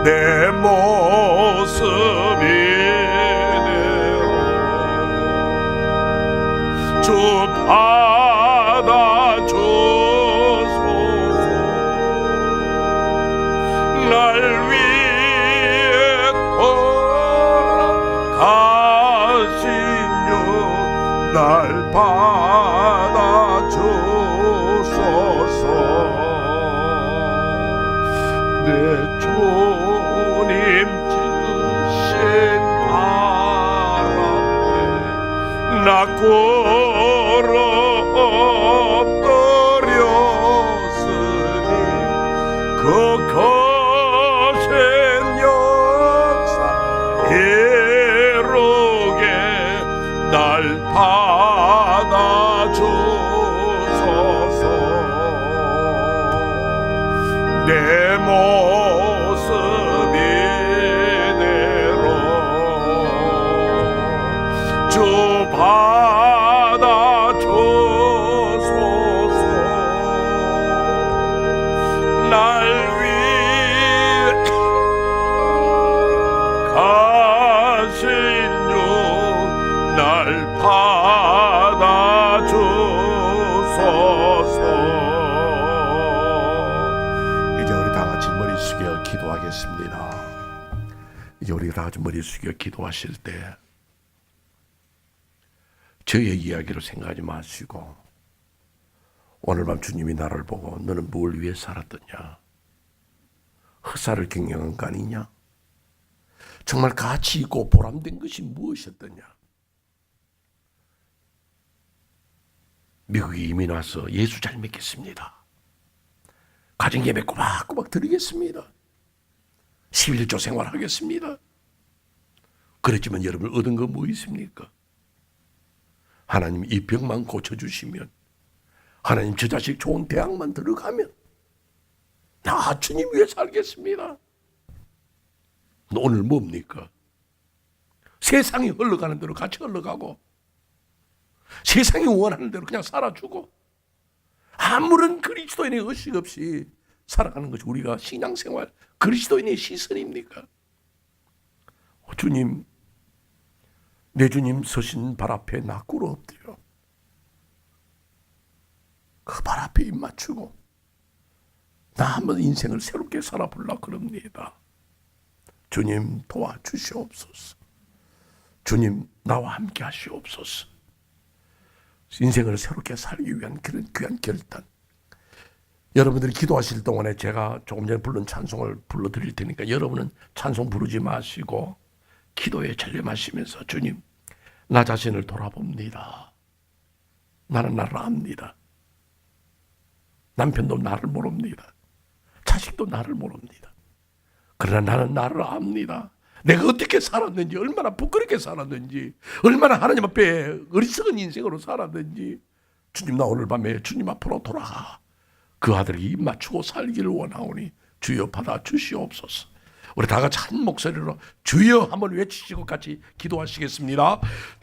내 모습 이대로 주 받아주소서. 날 위해 돌아가신 주 날 받아주소서. 나 꿇어 엎드렸으니 그 거센 역사 이루게 날 받아주소서. 내 모습 이대로 주 받아주소서. 날 위해 가신 주 날 받아주소서. 이제 우리 다 같이 머리 숙여 기도하겠습니다. 이제 우리 다 같이 머리 숙여 기도하실 때 저의 이야기로 생각하지 마시고 오늘 밤 주님이 나를 보고 너는 뭘 위해 살았더냐? 흑사를 경영한 거 아니냐? 정말 가치 있고 보람된 것이 무엇이었더냐? 미국에 이민 와서 예수 잘 믿겠습니다. 가정예배 꼬박꼬박 드리겠습니다. 11조 생활하겠습니다. 그랬지만 여러분 얻은 거 뭐 있습니까? 하나님 이 병만 고쳐주시면, 하나님 저 자식 좋은 대학만 들어가면 나 주님 위해 살겠습니다. 오늘 뭡니까? 세상이 흘러가는 대로 같이 흘러가고 세상이 원하는 대로 그냥 살아주고 아무런 그리스도인의 의식 없이 살아가는 것이 우리가 신앙생활 그리스도인의 시선입니까? 주님, 내 주님 서신 발 앞에 나 꿇어 엎드려 그 발 앞에 입 맞추고 나 한번 인생을 새롭게 살아보려고 그럽니다. 주님 도와주시옵소서. 주님 나와 함께 하시옵소서. 인생을 새롭게 살기 위한 그런 귀한 결단. 여러분들이 기도하실 동안에 제가 조금 전에 부른 찬송을 불러드릴 테니까 여러분은 찬송 부르지 마시고 기도에 전념하시면서 주님, 나 자신을 돌아봅니다. 나는 나를 압니다. 남편도 나를 모릅니다. 자식도 나를 모릅니다. 그러나 나는 나를 압니다. 내가 어떻게 살았는지, 얼마나 부끄럽게 살았는지, 얼마나 하나님 앞에 어리석은 인생으로 살았는지. 주님, 나 오늘 밤에 주님 앞으로 돌아가 그 아들에게 입 맞추고 살기를 원하오니 주여 받아 주시옵소서. 우리 다 같이 한 목소리로 주여 한번 외치시고 같이 기도하시겠습니다.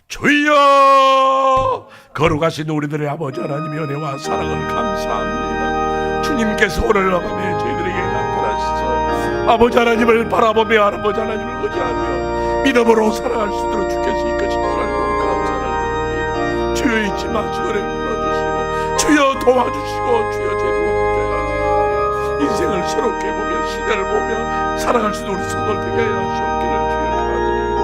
주여! 거룩하신 우리들의 아버지 하나님의 은혜와 사랑을 감사합니다. 주님께서 오늘 밤에 저희들에게 나타나셔서 아버지 하나님을 바라보며 아버지 하나님을 의지하며 믿음으로 살아갈 수 있도록 주께서 이끄신 줄 알고 감사를 드립니다. 주여 잊지 마시고 은혜를 풀어주시고 주여 도와주시고 주여 저희들과 함께 하시고 인생을 새롭게 보며 시대를 보며 살아갈 수 있도록 우리 성도를 되게 하시옵기를 주여 감사드리고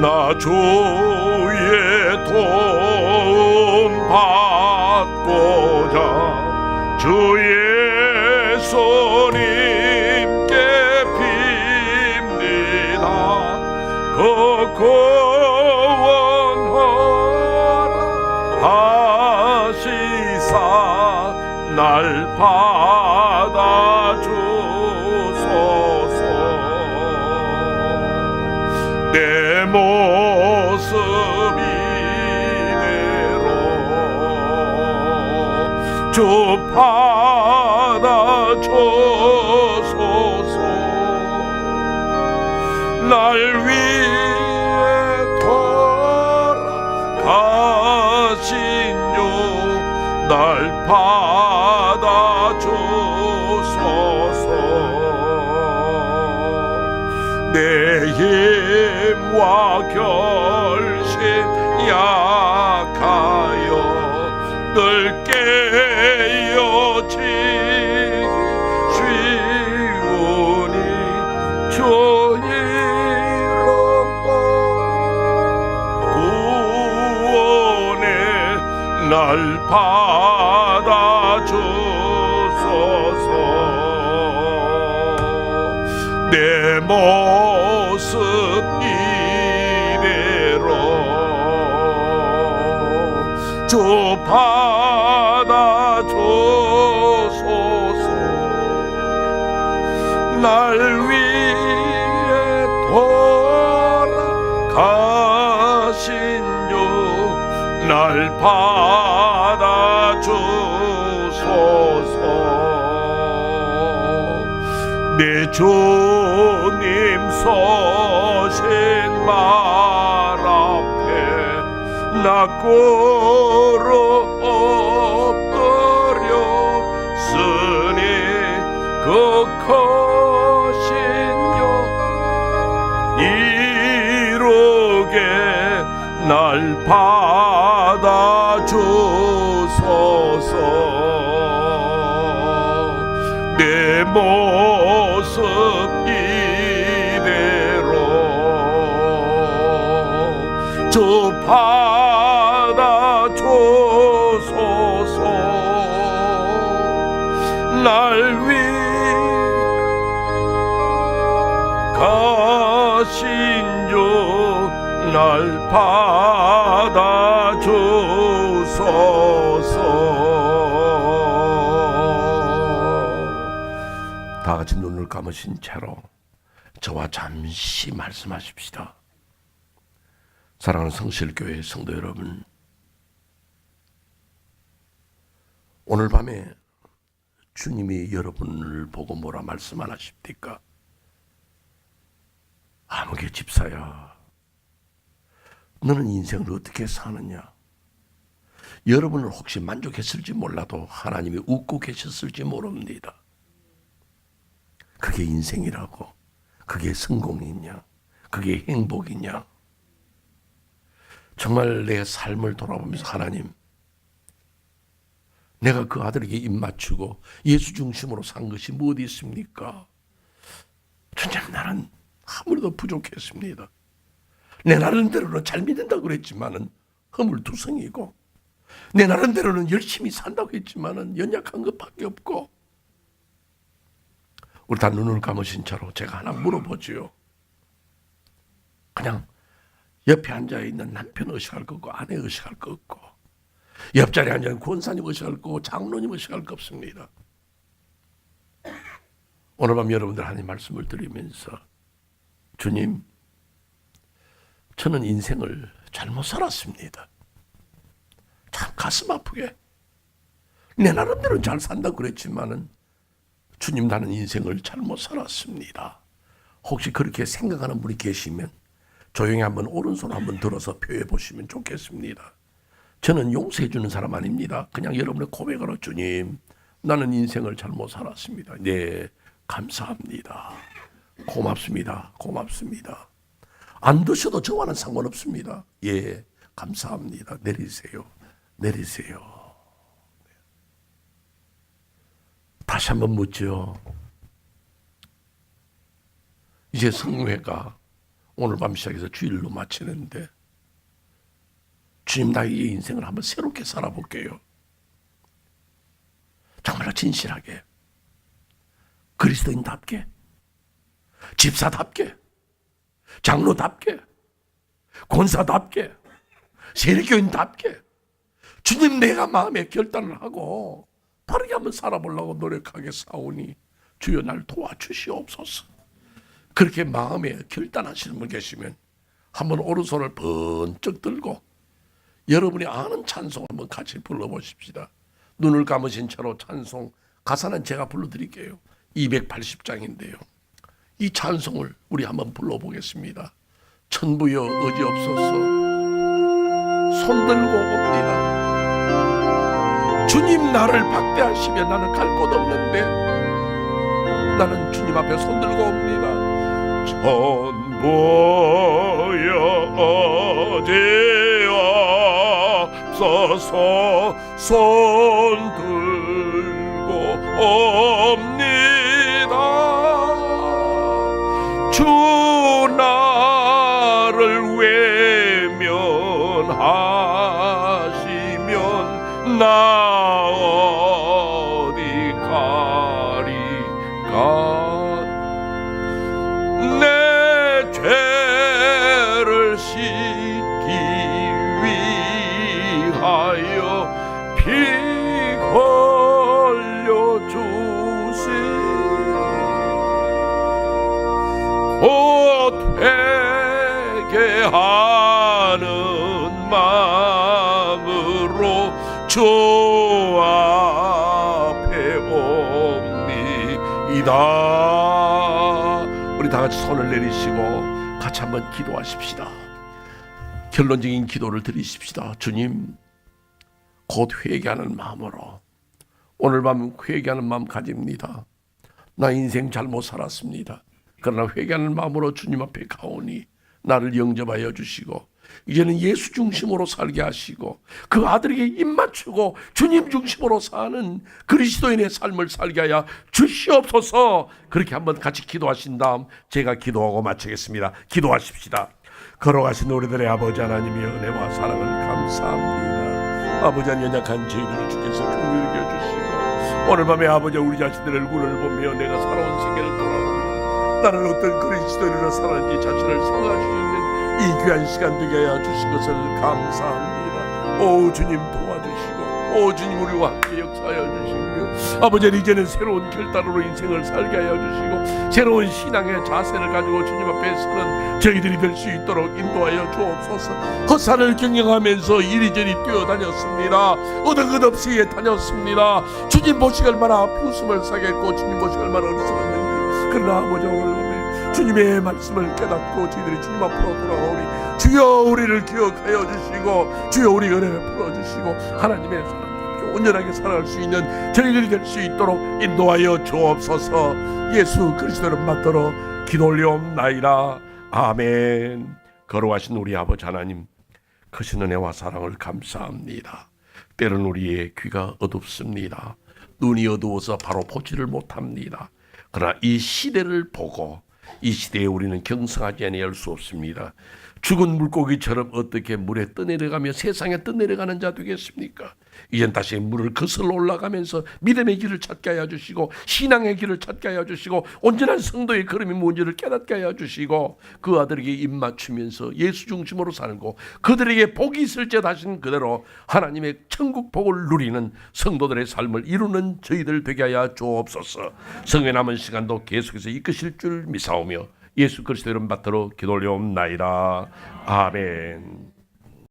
나 주의 도움 받고자 주의 손님께 빕니다. 그 구원하라 하시사 날 받아주소서. 내 모습 이대로 주 받아주소서. 날 위해 돌아가신 주 날 받아주소서. 내 힘과 결심 약하여 늘 깨어지기 쉬우니 주 이름 구원에 날 받아주소서. 내 모습 모습 이대로 주 받아주소서. 날 위해 돌아가신 주 날 받아주소서. 내 주님 서신 말 앞에 나 꿇어 엎드려 쓰니 그 크신 여 이루게 날 받아주소서. 내 모습 이대로 주 받아주소서. 날 위해 가신 주 날 받아주소서. 다 같이 눈을 감으신 채로 저와 잠시 말씀하십시다. 사랑하는 성실교회 성도 여러분, 오늘 밤에 주님이 여러분을 보고 뭐라 말씀 안 하십니까? 아무개 집사야, 너는 인생을 어떻게 사느냐? 여러분을 혹시 만족했을지 몰라도 하나님이 웃고 계셨을지 모릅니다. 그게 인생이라고, 그게 성공이냐, 그게 행복이냐? 정말 내 삶을 돌아보면서 하나님, 내가 그 아들에게 입 맞추고 예수 중심으로 산 것이 무엇이 있습니까? 주님, 나는 아무래도 부족했습니다. 내 나름대로는 잘 믿는다고 그랬지만은 허물투성이고, 내 나름대로는 열심히 산다고 했지만은 연약한 것밖에 없고. 우리 다 눈을 감으신 채로 제가 하나 물어보지요. 그냥 옆에 앉아있는 남편 의식할 거 없고, 아내 의식할 거 없고, 옆자리에 앉아있는 권사님 의식할 거 없고, 장로님 의식할 거 없습니다. 오늘 밤 여러분들 하나님 말씀을 드리면서, 주님, 저는 인생을 잘못 살았습니다. 참 가슴 아프게. 내 나름대로는 잘 산다고 그랬지만은 주님, 나는 인생을 잘못 살았습니다. 혹시 그렇게 생각하는 분이 계시면 조용히 한번 오른손 한번 들어서 표해 보시면 좋겠습니다. 저는 용서해 주는 사람 아닙니다. 그냥 여러분의 고백으로, 주님, 나는 인생을 잘못 살았습니다. 네, 감사합니다. 고맙습니다. 고맙습니다. 안 드셔도 저와는 상관없습니다. 예, 감사합니다. 내리세요. 내리세요. 다시 한번 묻죠. 이제 성회가 오늘 밤 시작해서 주일로 마치는데, 주님, 나의 인생을 한번 새롭게 살아볼게요. 정말로 진실하게, 그리스도인답게, 집사답게, 장로답게, 권사답게, 세례교인답게, 주님, 내가 마음에 결단을 하고 바르게 한번 살아보려고 노력하게 사오니 주여 날 도와주시옵소서. 그렇게 마음에 결단하시는 분 계시면 한번 오른손을 번쩍 들고 여러분이 아는 찬송 한번 같이 불러보십시다. 눈을 감으신 채로 찬송, 가사는 제가 불러드릴게요. 280장인데요. 이 찬송을 우리 한번 불러보겠습니다. 천부여 의지없소서, 손들고 옵니다. 주님, 나를 박대하시면 나는 갈 곳 없는데 나는 주님 앞에 손들고 옵니다. 천부여 어디없소서, 손들고 옵니다. 주 나를 외면하시면 나 어디 가리까. 내 죄 회개하는 마음으로 주 앞에 옵니다. 우리 다 같이 손을 내리시고 같이 한번 기도하십시다. 결론적인 기도를 드리십시다. 주님, 곧 회개하는 마음으로 오늘 밤 회개하는 마음 가집니다. 나 인생 잘못 살았습니다. 그러나 회개하는 마음으로 주님 앞에 가오니 나를 영접하여 주시고 이제는 예수 중심으로 살게 하시고 그 아들에게 입 맞추고 주님 중심으로 사는 그리스도인의 삶을 살게 하여 주시옵소서. 그렇게 한번 같이 기도하신 다음 제가 기도하고 마치겠습니다. 기도하십시다. 걸어가신 우리들의 아버지 하나님의 은혜와 사랑을 감사합니다. 아버지 연약한 저희들을 주께서 긍휼히 여주시고 오늘 밤에 아버지 우리 자신들의 얼굴을 보며 내가 살아온 생애를 돌아보며 나는 어떤 그리스도인으로 살았는지 자신을 생각할 수 있는 이 귀한 시간 되게 하여 주신 것을 감사합니다. 오 주님 도와주시고 오 주님 우리와 함께 역사하여 주시며 아버지 이제는 새로운 결단으로 인생을 살게 하여 주시고 새로운 신앙의 자세를 가지고 주님 앞에 서는 저희들이 될 수 있도록 인도하여 주옵소서. 헛산을 경영하면서 이리저리 뛰어다녔습니다. 얻은 것 없이 다녔습니다. 주님 보시기 얼마나 비웃음을 사겠고 주님 보시기 얼마나 어리석었는지. 그러나 아버지 오늘 밤에 주님의 말씀을 깨닫고 저희들이 주님 앞으로 돌아오니 주여 우리를 기억하여 주시고 주여 우리 은혜 베풀어 주시고 하나님의 사랑 온전하게 살아갈 수 있는 저희들이 될 수 있도록 인도하여 주옵소서. 예수 그리스도를 받들어 기도 올려옵나이다. 아멘. 거룩하신 우리 아버지 하나님, 크신 은혜와 사랑을 감사합니다. 때론 우리의 귀가 어둡습니다. 눈이 어두워서 바로 보지를 못합니다. 그러나 이 시대를 보고 이 시대에 우리는 경성하지 아니할 수 없습니다. 죽은 물고기처럼 어떻게 물에 떠내려가며 세상에 떠내려가는 자 되겠습니까? 이젠 다시 물을 거슬러 올라가면서 믿음의 길을 찾게 하여 주시고 신앙의 길을 찾게 하여 주시고 온전한 성도의 걸음이 뭔지를 깨닫게 하여 주시고 그 아들에게 입 맞추면서 예수 중심으로 살고 그들에게 복이 있을지어다 하신 그대로 하나님의 천국 복을 누리는 성도들의 삶을 이루는 저희들 되게 하여 주옵소서. 성회 남은 시간도 계속해서 이끄실 줄 믿사오며 예수 그리스도 이름 받들어 기도 올려옵나이다. 아멘.